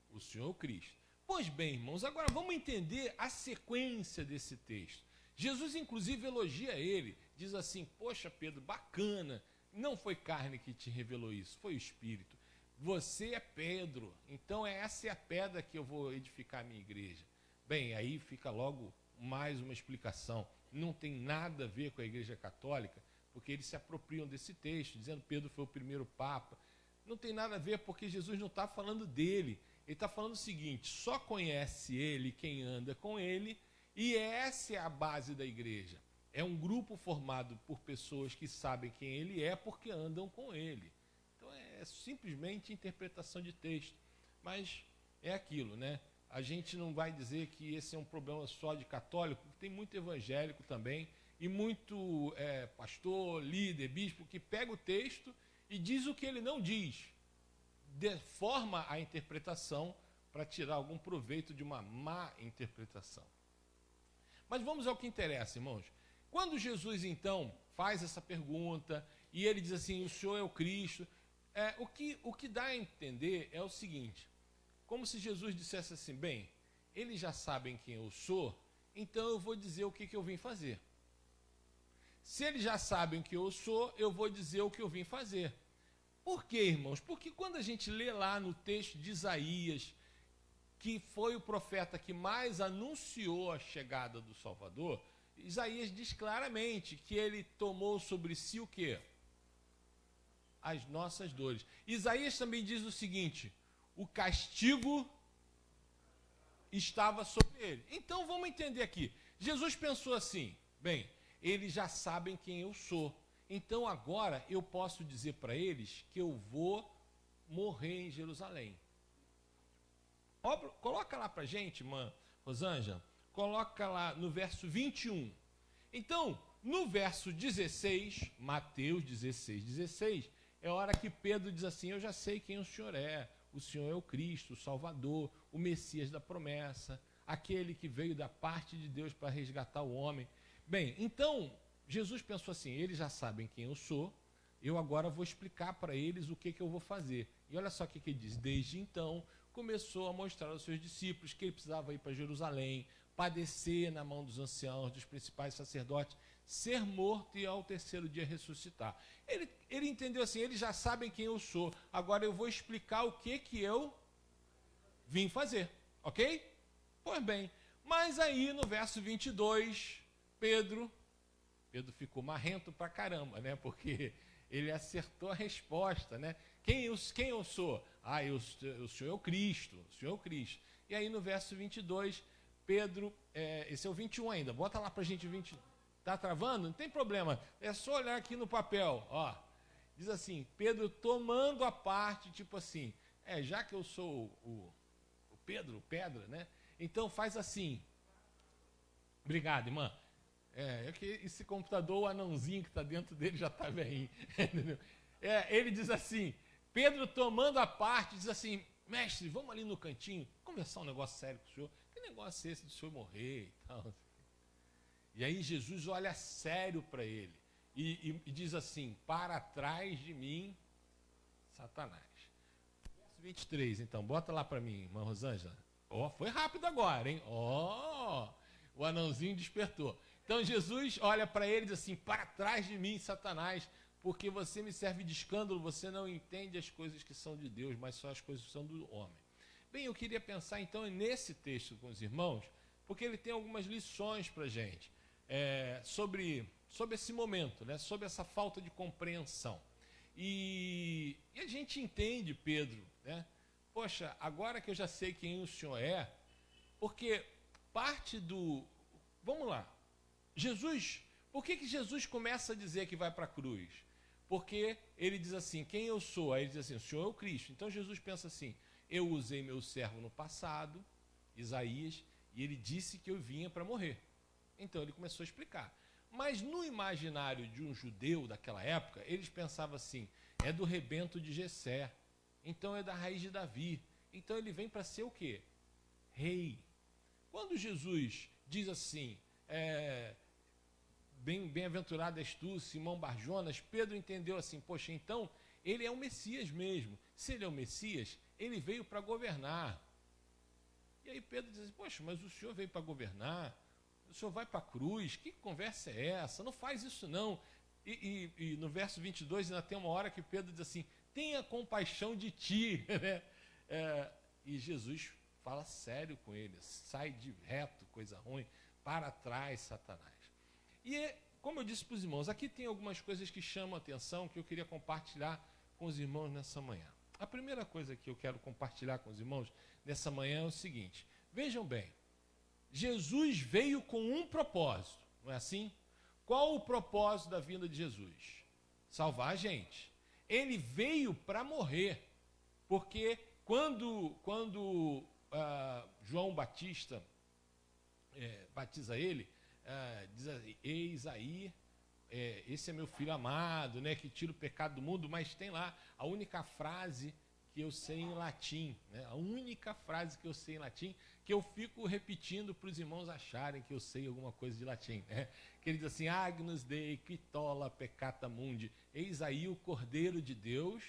O Senhor é o Cristo. Pois bem, irmãos, agora vamos entender a sequência desse texto. Jesus, inclusive, elogia ele, diz assim, poxa, Pedro, bacana, não foi carne que te revelou isso, foi o Espírito. Você é Pedro, então essa é a pedra que eu vou edificar a minha igreja. Bem, aí fica logo mais uma explicação. Não tem nada a ver com a Igreja Católica, porque eles se apropriam desse texto, dizendo que Pedro foi o primeiro Papa. Não tem nada a ver, porque Jesus não está falando dele. Ele está falando o seguinte, só conhece ele quem anda com ele, e essa é a base da igreja. É um grupo formado por pessoas que sabem quem ele é porque andam com ele. Então é simplesmente interpretação de texto. Mas é aquilo, né? A gente não vai dizer que esse é um problema só de católico, tem muito evangélico também, e muito pastor, líder, bispo, que pega o texto e diz o que ele não diz, deforma a interpretação para tirar algum proveito de uma má interpretação. Mas vamos ao que interessa, irmãos. Quando Jesus, então, faz essa pergunta, e ele diz assim, o Senhor é o Cristo, o que dá a entender é o seguinte, como se Jesus dissesse assim, bem, eles já sabem quem eu sou, então eu vou dizer o que eu vim fazer. Se eles já sabem que eu sou, eu vou dizer o que eu vim fazer. Por quê, irmãos? Porque quando a gente lê lá no texto de Isaías, que foi o profeta que mais anunciou a chegada do Salvador, Isaías diz claramente que ele tomou sobre si o quê? As nossas dores. Isaías também diz o seguinte, o castigo estava sobre ele. Então vamos entender aqui. Jesus pensou assim: bem, eles já sabem quem eu sou. Então agora eu posso dizer para eles que eu vou morrer em Jerusalém. Coloca lá para a gente, irmã Rosângela, coloca lá no verso 21. Então, no verso 16, Mateus 16, 16, é a hora que Pedro diz assim: eu já sei quem o Senhor é o Cristo, o Salvador, o Messias da promessa, aquele que veio da parte de Deus para resgatar o homem. Bem, então, Jesus pensou assim: eles já sabem quem eu sou, eu agora vou explicar para eles o que eu vou fazer. E olha só o que ele diz: desde então, começou a mostrar aos seus discípulos que ele precisava ir para Jerusalém, padecer na mão dos anciãos, dos principais sacerdotes, ser morto e ao terceiro dia ressuscitar. Ele entendeu assim: eles já sabem quem eu sou, agora eu vou explicar o que eu vim fazer, ok? Pois bem, mas aí no verso 22, Pedro ficou marrento pra caramba, né? Porque ele acertou a resposta, né? Quem eu sou? O Senhor é o Cristo, o Senhor é o Cristo. E aí no verso 22, Pedro, esse é o 21 ainda, bota lá pra gente o 20. Tá travando? Não tem problema, é só olhar aqui no papel, ó. Diz assim: Pedro tomando a parte, tipo assim, já que eu sou o Pedra, né? Então faz assim. Obrigado, irmã. Que esse computador, o anãozinho que está dentro dele já está bem. Entendeu? Ele diz assim, Pedro tomando a parte, diz assim: mestre, vamos ali no cantinho conversar um negócio sério com o senhor. Que negócio é esse do senhor morrer e tal? E aí Jesus olha sério para ele e diz assim: para trás de mim, Satanás. Verso 23, então, bota lá para mim, irmã Rosângela. Foi rápido agora, hein? O anãozinho despertou. Então Jesus olha para ele e diz assim: para trás de mim, Satanás, porque você me serve de escândalo, você não entende as coisas que são de Deus, mas só as coisas que são do homem. Bem, eu queria pensar então nesse texto com os irmãos, porque ele tem algumas lições para a gente sobre esse momento, né? Sobre essa falta de compreensão. E a gente entende, Pedro, né? Poxa, agora que eu já sei quem o Senhor é, porque parte do... Vamos lá. Jesus, por que Jesus começa a dizer que vai para a cruz? Porque ele diz assim: quem eu sou? Aí ele diz assim: o Senhor é o Cristo. Então Jesus pensa assim: eu usei meu servo no passado, Isaías, e ele disse que eu vinha para morrer. Então ele começou a explicar. Mas no imaginário de um judeu daquela época, eles pensavam assim: é do rebento de Jessé, então é da raiz de Davi, então ele vem para ser o quê? Rei. Quando Jesus diz assim, bem-aventurado és tu, Simão Barjonas, Pedro entendeu assim: poxa, então ele é o Messias mesmo. Se ele é o Messias, ele veio para governar. E aí Pedro diz assim: poxa, mas o senhor veio para governar? O senhor vai para a cruz? Que conversa é essa? Não faz isso não. E no verso 22 ainda tem uma hora que Pedro diz assim: tenha compaixão de ti. Né? E Jesus fala sério com ele: sai de reto, coisa ruim, para trás, Satanás. E como eu disse para os irmãos, aqui tem algumas coisas que chamam a atenção, que eu queria compartilhar com os irmãos nessa manhã. A primeira coisa que eu quero compartilhar com os irmãos nessa manhã é o seguinte: vejam bem, Jesus veio com um propósito, não é assim? Qual o propósito da vinda de Jesus? Salvar a gente. Ele veio para morrer, porque quando João Batista batiza ele, diz assim: eis aí, esse é meu filho amado, né, que tira o pecado do mundo. Mas tem lá a única frase que eu sei em latim, né, a única frase que eu sei em latim, que eu fico repetindo para os irmãos acharem que eu sei alguma coisa de latim, né? Que ele diz assim: Agnus Dei, qui tollat peccata mundi, eis aí o Cordeiro de Deus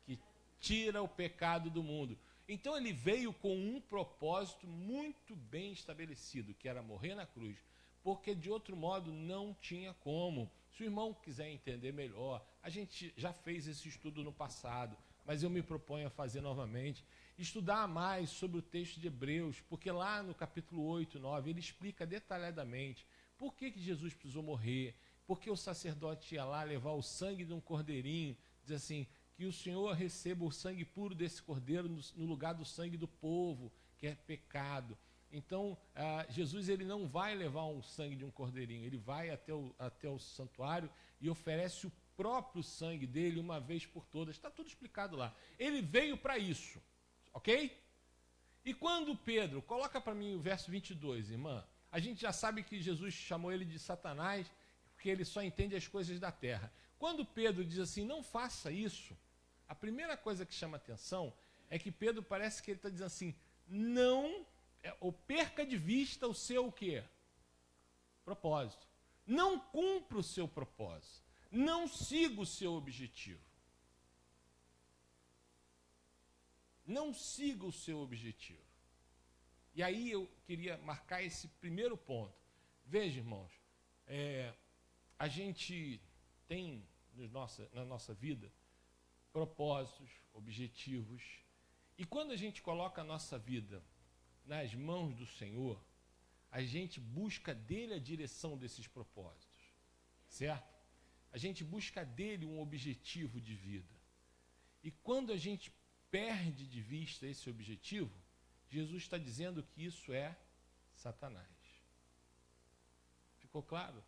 que tira o pecado do mundo. Então ele veio com um propósito muito bem estabelecido, que era morrer na cruz, porque de outro modo não tinha como. Se o irmão quiser entender melhor, a gente já fez esse estudo no passado, mas eu me proponho a fazer novamente, estudar mais sobre o texto de Hebreus, porque lá no capítulo 8, 9, ele explica detalhadamente por que Jesus precisou morrer, porque o sacerdote ia lá levar o sangue de um cordeirinho, diz assim: que o Senhor receba o sangue puro desse cordeiro no lugar do sangue do povo, que é pecado. Então, Jesus ele não vai levar um sangue de um cordeirinho, ele vai até o santuário e oferece o próprio sangue dele uma vez por todas. Está tudo explicado lá. Ele veio para isso, ok? E quando Pedro, coloca para mim o verso 22, irmã, a gente já sabe que Jesus chamou ele de Satanás, porque ele só entende as coisas da terra. Quando Pedro diz assim, não faça isso, a primeira coisa que chama atenção é que Pedro parece que ele está dizendo assim, não, ou perca de vista o seu o quê? Propósito. Não cumpra o seu propósito. Não siga o seu objetivo. Não siga o seu objetivo. E aí eu queria marcar esse primeiro ponto. Veja, irmãos, a gente tem na nossa vida propósitos, objetivos, e quando a gente coloca a nossa vida nas mãos do Senhor, a gente busca dele a direção desses propósitos, certo? A gente busca dele um objetivo de vida. E quando a gente perde de vista esse objetivo, Jesus está dizendo que isso é Satanás. Ficou claro?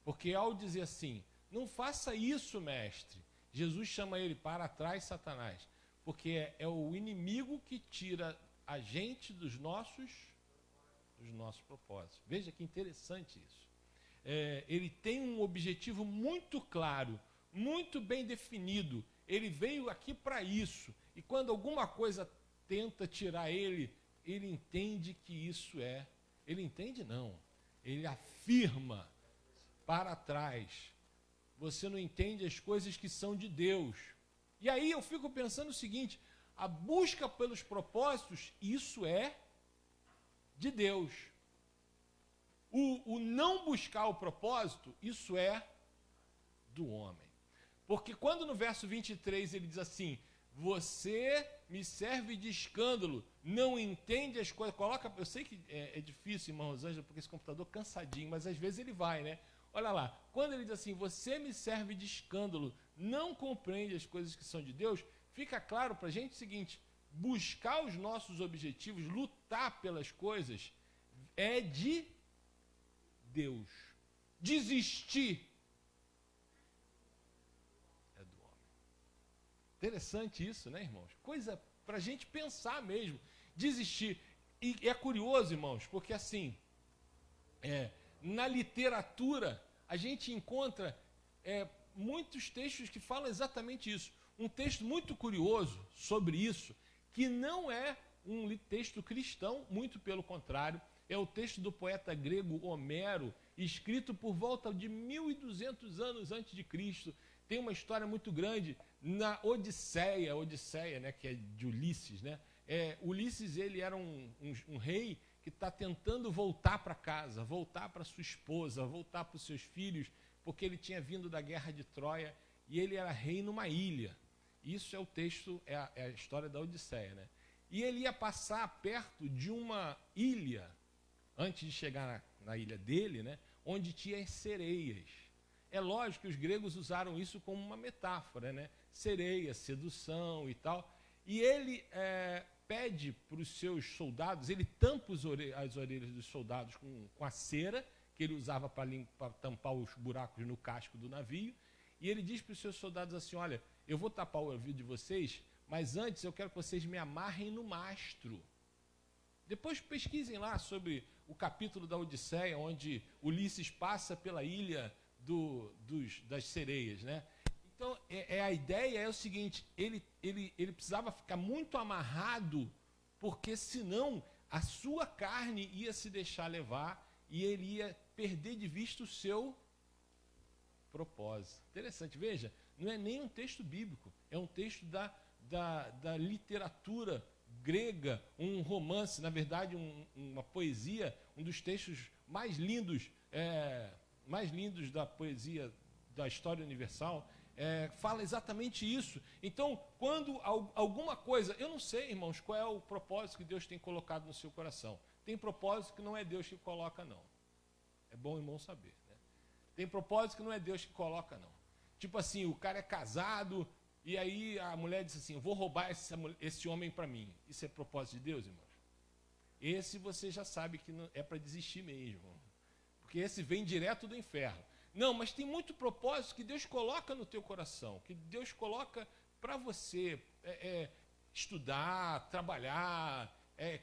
Porque ao dizer assim, não faça isso, mestre, Jesus chama ele para trás, Satanás, porque é o inimigo que tira a gente dos nossos propósitos. Veja que interessante isso. Ele tem um objetivo muito claro, muito bem definido. Ele veio aqui para isso. E quando alguma coisa tenta tirar ele, ele entende que isso é... Ele entende não. Ele afirma para trás. Você não entende as coisas que são de Deus. E aí eu fico pensando o seguinte, a busca pelos propósitos, isso é de Deus. O não buscar o propósito, isso é do homem. Porque quando no verso 23 ele diz assim, você me serve de escândalo, não entende as coisas. Coloca, eu sei que é difícil, irmão Rosângela, porque esse computador é cansadinho, mas às vezes ele vai, né? Olha lá, quando ele diz assim, você me serve de escândalo, não compreende as coisas que são de Deus, fica claro para a gente o seguinte, buscar os nossos objetivos, lutar pelas coisas, é de Deus. Desistir é do homem. Interessante isso, né, irmãos? Coisa para a gente pensar mesmo. Desistir. E é curioso, irmãos, porque assim, na literatura, a gente encontra muitos textos que falam exatamente isso. Um texto muito curioso sobre isso, que não é um texto cristão, muito pelo contrário, é o texto do poeta grego Homero, escrito por volta de 1200 anos antes de Cristo. Tem uma história muito grande na Odisseia, né, que é de Ulisses, né? Ulisses, ele era um rei que está tentando voltar para casa, voltar para sua esposa, voltar para os seus filhos, porque ele tinha vindo da guerra de Troia e ele era rei numa ilha. Isso é o texto, é a história da Odisseia, né? E ele ia passar perto de uma ilha, antes de chegar na ilha dele, né, onde tinha sereias. É lógico que os gregos usaram isso como uma metáfora, né? Sereia, sedução e tal. E ele pede para os seus soldados, ele tampa as orelhas dos soldados com a cera, que ele usava para tampar os buracos no casco do navio, e ele diz para os seus soldados assim, olha, eu vou tapar o ouvido de vocês, mas antes eu quero que vocês me amarrem no mastro. Depois pesquisem lá sobre o capítulo da Odisseia, onde Ulisses passa pela ilha das sereias, né? Então, a ideia é o seguinte, ele precisava ficar muito amarrado, porque senão a sua carne ia se deixar levar e ele ia perder de vista o seu propósito. Interessante, veja, não é nem um texto bíblico, é um texto da literatura grega, um romance, na verdade uma poesia, um dos textos mais lindos da poesia da história universal, fala exatamente isso. Então, quando alguma coisa, eu não sei, irmãos, qual é o propósito que Deus tem colocado no seu coração. Tem propósito que não é Deus que coloca, não. É bom o irmão saber, né? Tem propósito que não é Deus que coloca, não. Tipo assim, o cara é casado, e aí a mulher disse assim, eu vou roubar esse homem para mim. Isso é propósito de Deus, irmãos? Esse você já sabe que não, é para desistir mesmo. Porque esse vem direto do inferno. Não, mas tem muito propósito que Deus coloca no teu coração, que Deus coloca para você estudar, trabalhar,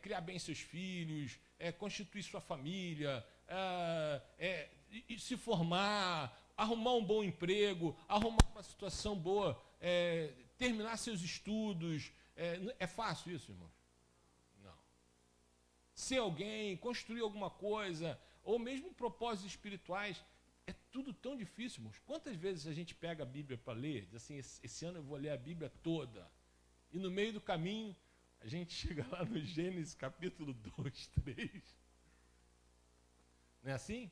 criar bem seus filhos, constituir sua família, se formar, arrumar um bom emprego, arrumar uma situação boa, terminar seus estudos. É fácil isso, irmão? Não. Ser alguém, construir alguma coisa, ou mesmo propósitos espirituais, é tudo tão difícil, irmãos. Quantas vezes a gente pega a Bíblia para ler, diz assim, esse ano eu vou ler a Bíblia toda, e no meio do caminho, a gente chega lá no Gênesis capítulo 2, 3. Não é assim?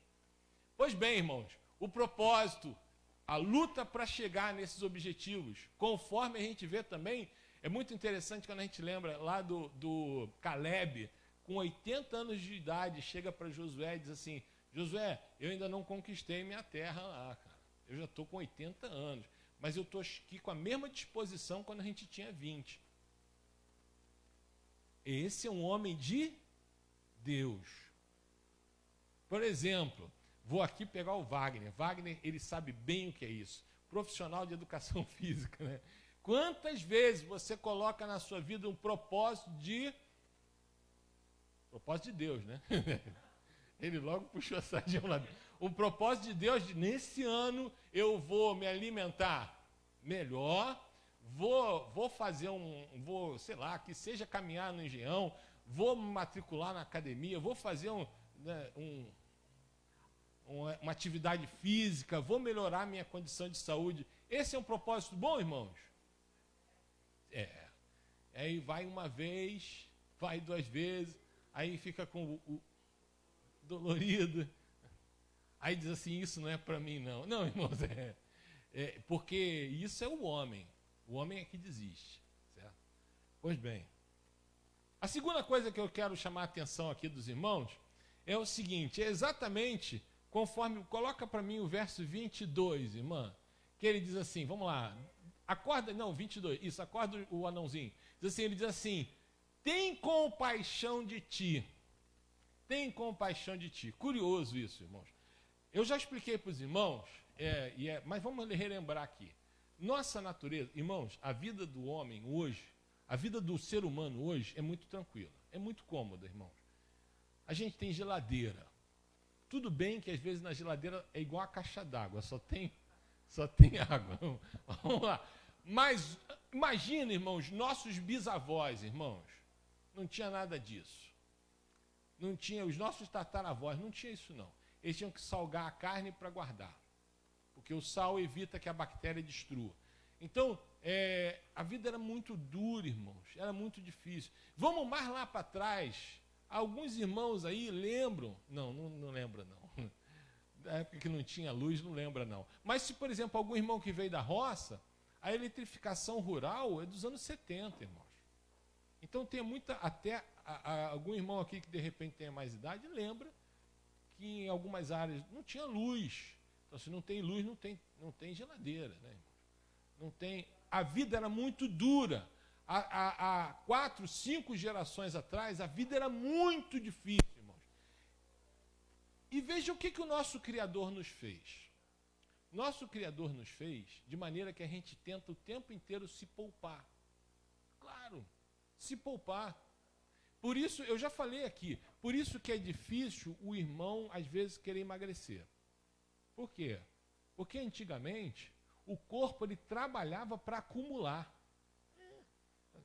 Pois bem, irmãos, o propósito, a luta para chegar nesses objetivos, conforme a gente vê também, é muito interessante quando a gente lembra lá do Caleb, com 80 anos de idade, chega para Josué e diz assim, Josué, eu ainda não conquistei minha terra lá, cara. Eu já estou com 80 anos, mas eu estou aqui com a mesma disposição quando a gente tinha 20. Esse é um homem de Deus. Por exemplo, vou aqui pegar o Wagner. Wagner, ele sabe bem o que é isso. Profissional de educação física, né? Quantas vezes você coloca na sua vida um propósito de Deus, né? Ele logo puxou a sardinha lá. Um propósito de Deus, nesse ano eu vou me alimentar melhor, vou fazer sei lá, que seja caminhar no engenhão, vou me matricular na academia, vou fazer uma atividade física, vou melhorar minha condição de saúde. Esse é um propósito bom, irmãos? Aí vai uma vez, vai 2 vezes, aí fica com o dolorido. Aí diz assim, isso não é para mim, não. Não, irmãos, porque isso é o homem. O homem é que desiste, certo? Pois bem. A segunda coisa que eu quero chamar a atenção aqui dos irmãos é o seguinte, é exatamente conforme, coloca para mim o verso 22, irmã, que ele diz assim, vamos lá, acorda, não, 22, isso, acorda o anãozinho. Diz assim, ele diz assim, tem compaixão de ti. Tem compaixão de ti. Curioso isso, irmãos. Eu já expliquei para os irmãos, mas vamos relembrar aqui. Nossa natureza, irmãos, a vida do homem hoje, a vida do ser humano hoje é muito tranquila, é muito cômoda, irmãos. A gente tem geladeira. Tudo bem que às vezes na geladeira é igual a caixa d'água, só tem água. Vamos lá. Mas imagina, irmãos, nossos bisavós, irmãos, não tinha nada disso. Não tinha, os nossos tataravós não tinha isso não. Eles tinham que salgar a carne para guardar, porque o sal evita que a bactéria destrua. Então, a vida era muito dura, irmãos, era muito difícil. Vamos mais lá para trás. Alguns irmãos aí lembram, não lembra não. Da época que não tinha luz, não lembra não. Mas se, por exemplo, algum irmão que veio da roça, a eletrificação rural é dos anos 70, irmãos. Então tem algum irmão aqui que de repente tenha mais idade, lembra que em algumas áreas não tinha luz. Então se não tem luz, não tem geladeira, né, irmãos? Não tem. A vida era muito dura. Há 4, 5 gerações atrás, a vida era muito difícil, irmãos. E veja o que o nosso Criador nos fez. Nosso Criador nos fez de maneira que a gente tenta o tempo inteiro se poupar. Claro, se poupar. Por isso, eu já falei aqui, por isso que é difícil o irmão, às vezes, querer emagrecer. Por quê? Porque antigamente, o corpo ele trabalhava para acumular.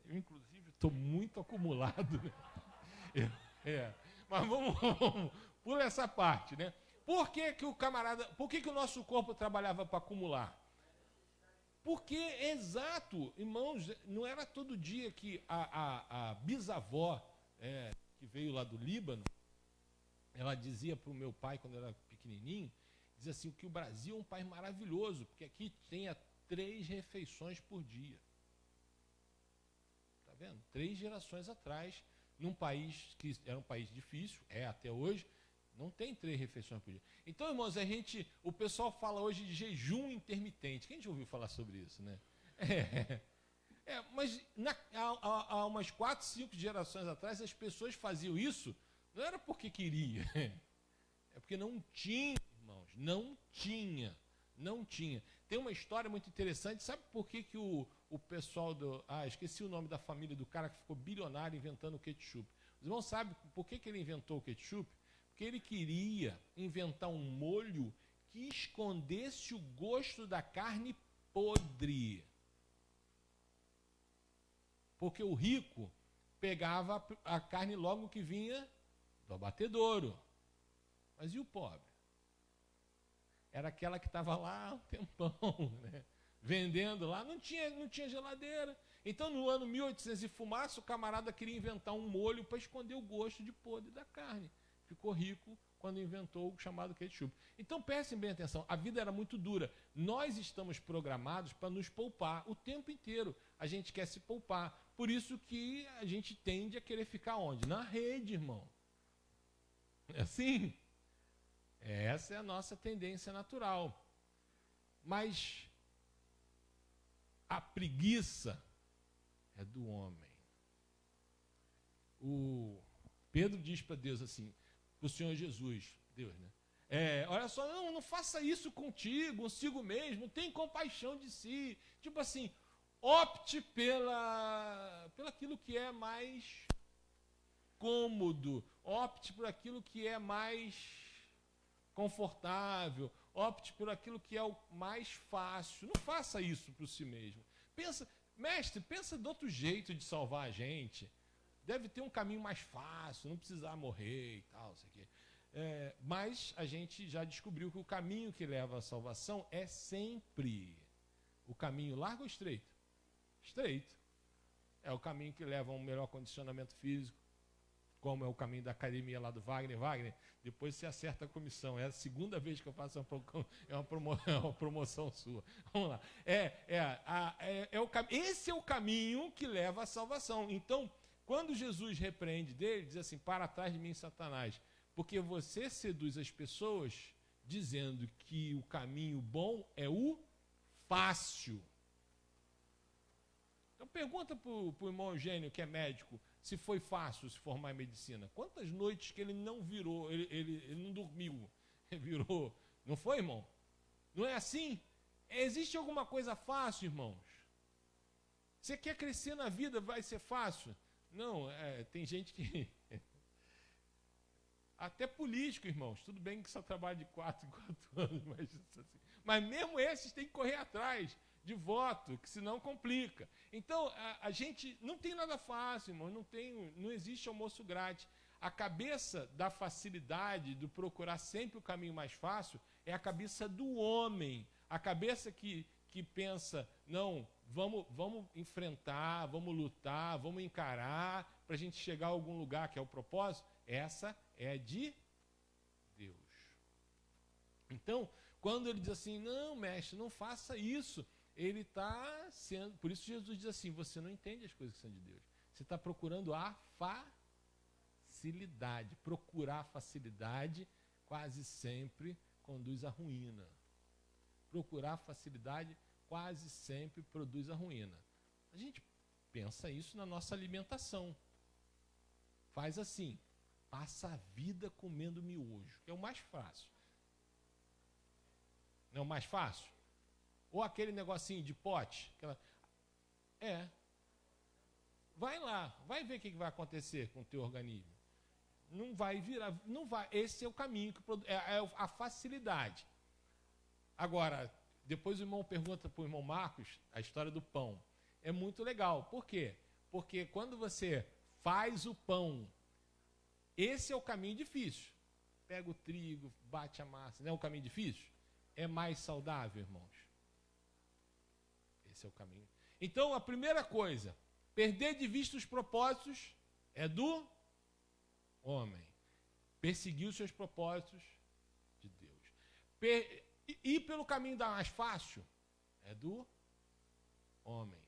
Eu, inclusive, estou muito acumulado. Né? Mas vamos pula essa parte, né? Por que o nosso corpo trabalhava para acumular? Porque, exato, irmãos, não era todo dia que a bisavó, que veio lá do Líbano, ela dizia para o meu pai, quando eu era pequenininho, dizia assim, que o Brasil é um país maravilhoso, porque aqui tem 3 refeições por dia. Está vendo? 3 gerações atrás, num país que era um país difícil, até hoje, não tem 3 refeições por dia. Então, irmãos, o pessoal fala hoje de jejum intermitente. Quem já ouviu falar sobre isso, né? Mas há umas 4, 5 gerações atrás, as pessoas faziam isso, não era porque queria, é porque não tinha, irmãos, não tinha. Tem uma história muito interessante, sabe por que o pessoal esqueci o nome da família do cara que ficou bilionário inventando o ketchup. Os irmãos sabem por que ele inventou o ketchup? Porque ele queria inventar um molho que escondesse o gosto da carne podre. Porque o rico pegava a carne logo que vinha do abatedouro. Mas e o pobre? Era aquela que estava lá há um tempão, né? Vendendo lá, não tinha geladeira. Então, no ano 1800 e fumaça, o camarada queria inventar um molho para esconder o gosto de podre da carne. Ficou rico quando inventou o chamado ketchup. Então, prestem bem atenção, a vida era muito dura. Nós estamos programados para nos poupar o tempo inteiro. A gente quer se poupar. Por isso que a gente tende a querer ficar onde? Na rede, irmão. É assim? Essa é a nossa tendência natural. Mas a preguiça é do homem. O Pedro diz para Deus assim, para o Senhor Jesus, Deus, né? Olha só, não faça isso consigo mesmo, tem compaixão de si. Tipo assim, opte pelaquilo que é mais cômodo, opte por aquilo que é mais confortável, opte por aquilo que é o mais fácil. Não faça isso por si mesmo. Mestre, pensa de outro jeito de salvar a gente. Deve ter um caminho mais fácil, não precisar morrer e tal, isso aqui. Mas a gente já descobriu que o caminho que leva à salvação é sempre o caminho largo ou estreito? Estreito. É o caminho que leva a um melhor condicionamento físico, como é o caminho da academia lá do Wagner. Wagner, depois você acerta a comissão. É a segunda vez que eu faço uma promoção sua. Vamos lá. Esse é o caminho que leva à salvação. Então, quando Jesus repreende dele, diz assim, para trás de mim, Satanás, porque você seduz as pessoas dizendo que o caminho bom é o fácil. Então pergunta para o irmão Eugênio, que é médico, se foi fácil se formar em medicina. Quantas noites que ele não virou, ele não dormiu, virou. Não foi, irmão? Não é assim? Existe alguma coisa fácil, irmãos? Você quer crescer na vida, vai ser fácil? Não, tem gente que... Até político, irmãos. Tudo bem que só trabalha de 4 em 4 anos, mas mesmo esses têm que correr atrás de voto, que senão complica. Então, a gente não tem nada fácil, irmão, não existe almoço grátis. A cabeça da facilidade, do procurar sempre o caminho mais fácil, é a cabeça do homem. A cabeça que pensa, não, vamos enfrentar, vamos lutar, vamos encarar, para a gente chegar a algum lugar que é o propósito, essa é de Deus. Então, quando ele diz assim, não, mestre, não faça isso, ele está sendo... Por isso Jesus diz assim, você não entende as coisas que são de Deus. Você está procurando a facilidade. Procurar facilidade quase sempre conduz à ruína. Procurar facilidade quase sempre produz a ruína. A gente pensa isso na nossa alimentação. Faz assim, passa a vida comendo miojo, que é o mais fácil. Não é o mais fácil? Ou aquele negocinho de pote. Vai lá, vai ver o que vai acontecer com o teu organismo. Não vai virar, não vai. Esse é o caminho, é a facilidade. Agora, depois o irmão pergunta para o irmão Marcos a história do pão. É muito legal. Por quê? Porque quando você faz o pão, esse é o caminho difícil. Pega o trigo, bate a massa. Não é um caminho difícil? É mais saudável, irmãos. Esse é o caminho. Então, a primeira coisa, perder de vista os propósitos é do homem. Perseguir os seus propósitos de Deus. Ir pelo caminho da mais fácil é do homem.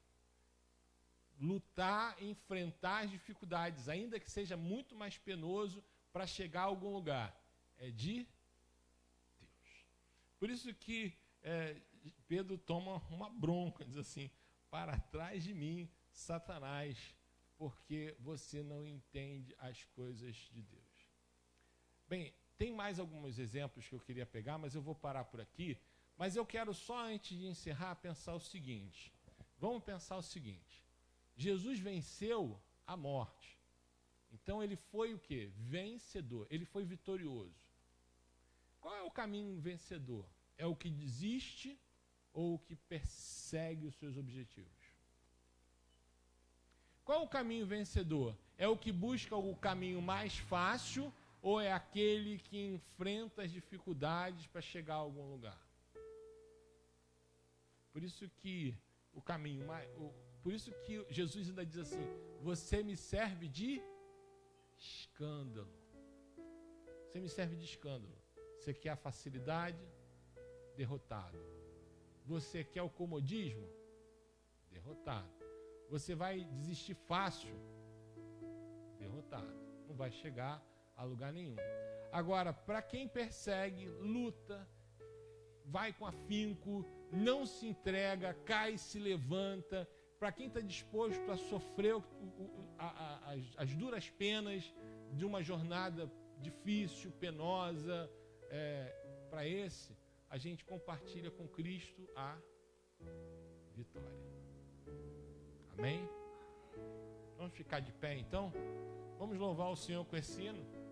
Lutar, enfrentar as dificuldades, ainda que seja muito mais penoso, para chegar a algum lugar, é de Deus. Por isso que Pedro toma uma bronca, diz assim, para trás de mim, Satanás, porque você não entende as coisas de Deus. Bem, tem mais alguns exemplos que eu queria pegar, mas eu vou parar por aqui. Mas eu quero só, antes de encerrar, pensar o seguinte. Vamos pensar o seguinte. Jesus venceu a morte. Então ele foi o quê? Vencedor. Ele foi vitorioso. Qual é o caminho vencedor? É o que desiste ou o que persegue os seus objetivos? Qual é o caminho vencedor? É o que busca o caminho mais fácil ou é aquele que enfrenta as dificuldades para chegar a algum lugar? Por isso que o caminho por isso que Jesus ainda diz assim: você me serve de escândalo. Você me serve de escândalo. Você quer a facilidade? Derrotado. Você quer o comodismo? Derrotado. Você vai desistir fácil? Derrotado. Não vai chegar a lugar nenhum. Agora, para quem persegue, luta, vai com afinco, não se entrega, cai e se levanta, para quem está disposto a sofrer as duras penas de uma jornada difícil, penosa, para esse, a gente compartilha com Cristo a vitória. Amém? Vamos ficar de pé então? Vamos louvar o Senhor com esse hino?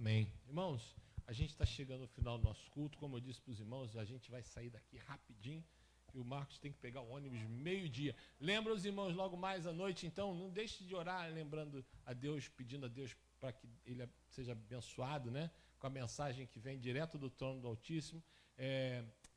Amém. Irmãos, a gente está chegando ao final do nosso culto. Como eu disse para os irmãos, a gente vai sair daqui rapidinho, que o Marcos tem que pegar o ônibus meio-dia. Lembra os irmãos logo mais à noite, então, não deixe de orar, lembrando a Deus, pedindo a Deus para que ele seja abençoado, né? Com a mensagem que vem direto do trono do Altíssimo,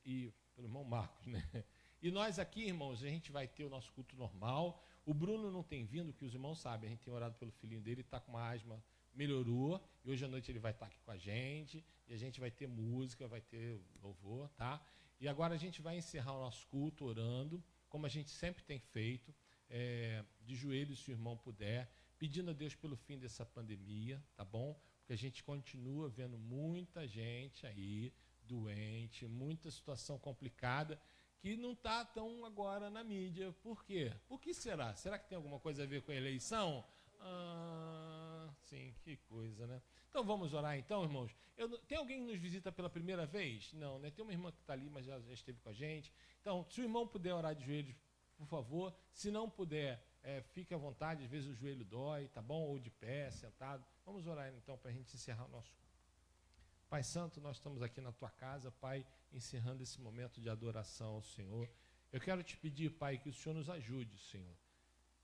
e pelo irmão Marcos, né? E nós aqui, irmãos, a gente vai ter o nosso culto normal. O Bruno não tem vindo, que os irmãos sabem, a gente tem orado pelo filhinho dele, está com uma asma, melhorou, e hoje à noite ele vai estar aqui com a gente, e a gente vai ter música, vai ter louvor, tá? E agora a gente vai encerrar o nosso culto orando, como a gente sempre tem feito, de joelhos, se o irmão puder, pedindo a Deus pelo fim dessa pandemia, tá bom? Porque a gente continua vendo muita gente aí doente, muita situação complicada, que não está tão agora na mídia. Por quê? Por que será? Será que tem alguma coisa a ver com a eleição? Sim, que coisa, né? Então vamos orar então, irmãos. Tem alguém que nos visita pela primeira vez? Não, né? Tem uma irmã que está ali, mas já esteve com a gente. Então, se o irmão puder orar de joelhos, por favor. Se não puder, fique à vontade, às vezes o joelho dói, tá bom? Ou de pé, sentado. Vamos orar então para a gente encerrar o nosso culto. Pai Santo, nós estamos aqui na tua casa, Pai, encerrando esse momento de adoração ao Senhor. Eu quero te pedir, Pai, que o Senhor nos ajude, Senhor.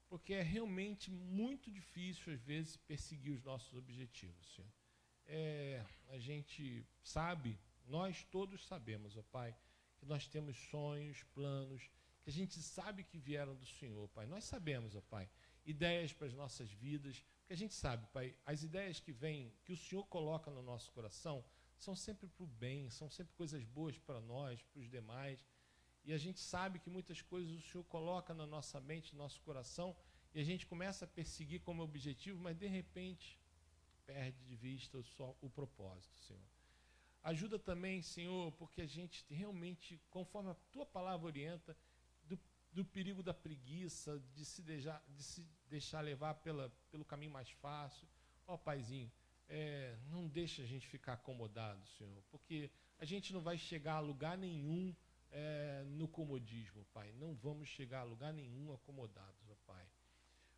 Porque é realmente muito difícil, às vezes, perseguir os nossos objetivos, Senhor. A gente sabe, nós todos sabemos, ó Pai, que nós temos sonhos, planos, que a gente sabe que vieram do Senhor, Pai. Nós sabemos, ó Pai, ideias para as nossas vidas, porque a gente sabe, Pai, as ideias que vêm, que o Senhor coloca no nosso coração, são sempre para o bem, são sempre coisas boas para nós, para os demais. E a gente sabe que muitas coisas o Senhor coloca na nossa mente, no nosso coração, e a gente começa a perseguir como objetivo, mas de repente perde de vista só o propósito, Senhor. Ajuda também, Senhor, porque a gente realmente, conforme a Tua palavra orienta, do perigo da preguiça, de se deixar levar pelo caminho mais fácil. Ó, Paizinho, não deixa a gente ficar acomodado, Senhor, porque a gente não vai chegar a lugar nenhum no comodismo, Pai. Não vamos chegar a lugar nenhum acomodados, ó Pai.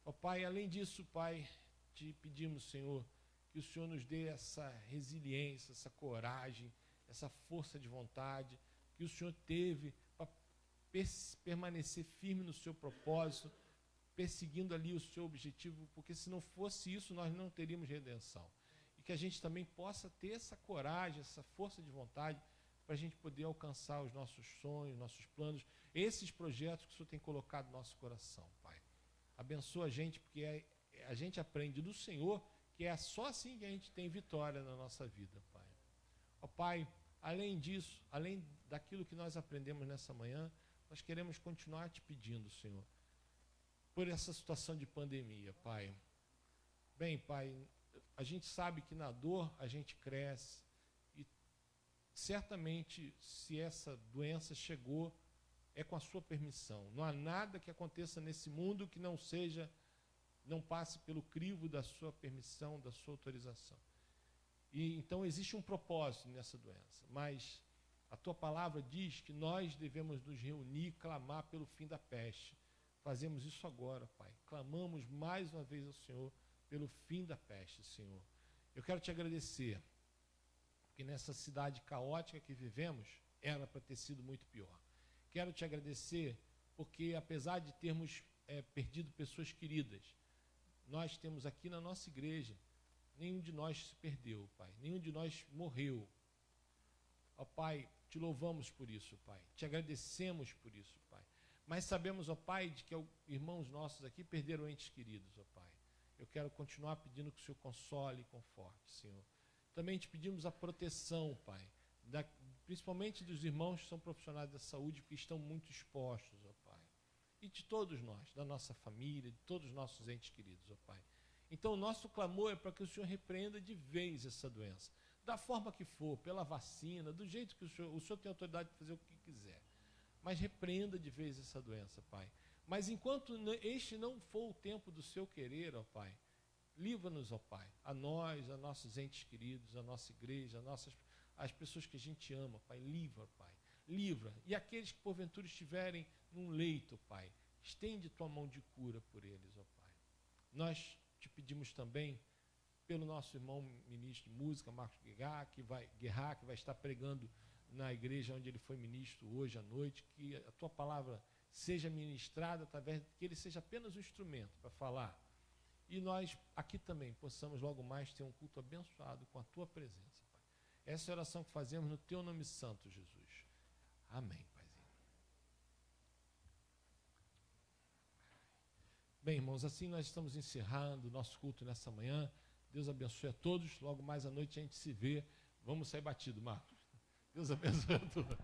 Ó Pai, além disso, Pai, te pedimos, Senhor, que o Senhor nos dê essa resiliência, essa coragem, essa força de vontade que o Senhor teve para permanecer firme no seu propósito, perseguindo ali o seu objetivo, porque se não fosse isso, nós não teríamos redenção. E que a gente também possa ter essa coragem, essa força de vontade, para a gente poder alcançar os nossos sonhos, nossos planos, esses projetos que o Senhor tem colocado no nosso coração, Pai. Abençoa a gente, porque a gente aprende do Senhor que é só assim que a gente tem vitória na nossa vida, Pai. Ó Pai, além disso, além daquilo que nós aprendemos nessa manhã, nós queremos continuar te pedindo, Senhor, por essa situação de pandemia, Pai. Bem, Pai, a gente sabe que na dor a gente cresce e certamente se essa doença chegou é com a sua permissão. Não há nada que aconteça nesse mundo que não passe pelo crivo da sua permissão, da sua autorização. E então existe um propósito nessa doença, mas a tua palavra diz que nós devemos nos reunir e clamar pelo fim da peste. Fazemos isso agora, Pai. Clamamos mais uma vez ao Senhor pelo fim da peste, Senhor. Eu quero te agradecer, porque nessa cidade caótica que vivemos, era para ter sido muito pior. Quero te agradecer, porque apesar de termos perdido pessoas queridas, nós temos aqui na nossa igreja, nenhum de nós se perdeu, Pai. Nenhum de nós morreu. Ó Pai, te louvamos por isso, Pai. Te agradecemos por isso, Pai. Mas sabemos, ó Pai, de que irmãos nossos aqui perderam entes queridos, ó Pai. Eu quero continuar pedindo que o Senhor console e conforte, Senhor. Também te pedimos a proteção, Pai, principalmente dos irmãos que são profissionais da saúde, que estão muito expostos, ó Pai. E de todos nós, da nossa família, de todos os nossos entes queridos, ó Pai. Então, o nosso clamor é para que o Senhor repreenda de vez essa doença. Da forma que for, pela vacina, do jeito que o Senhor tem autoridade de fazer o que quiser. Mas repreenda de vez essa doença, Pai. Mas enquanto este não for o tempo do seu querer, ó Pai, livra-nos, ó Pai, a nós, a nossos entes queridos, a nossa igreja, as pessoas que a gente ama, Pai. Livra, Pai. Livra. E aqueles que porventura estiverem num leito, Pai, estende tua mão de cura por eles, ó Pai. Nós te pedimos também pelo nosso irmão ministro de música, Marcos Guerra, que vai estar pregando na igreja onde ele foi ministro hoje à noite, que a tua palavra seja ministrada através que ele seja apenas um instrumento para falar. E nós aqui também possamos logo mais ter um culto abençoado com a tua presença, Pai. Essa é a oração que fazemos no teu nome santo, Jesus. Amém, Paizinho. Bem, irmãos, assim nós estamos encerrando o nosso culto nessa manhã. Deus abençoe a todos. Logo mais à noite a gente se vê. Vamos sair batido, Marcos. Deus abençoe a todos.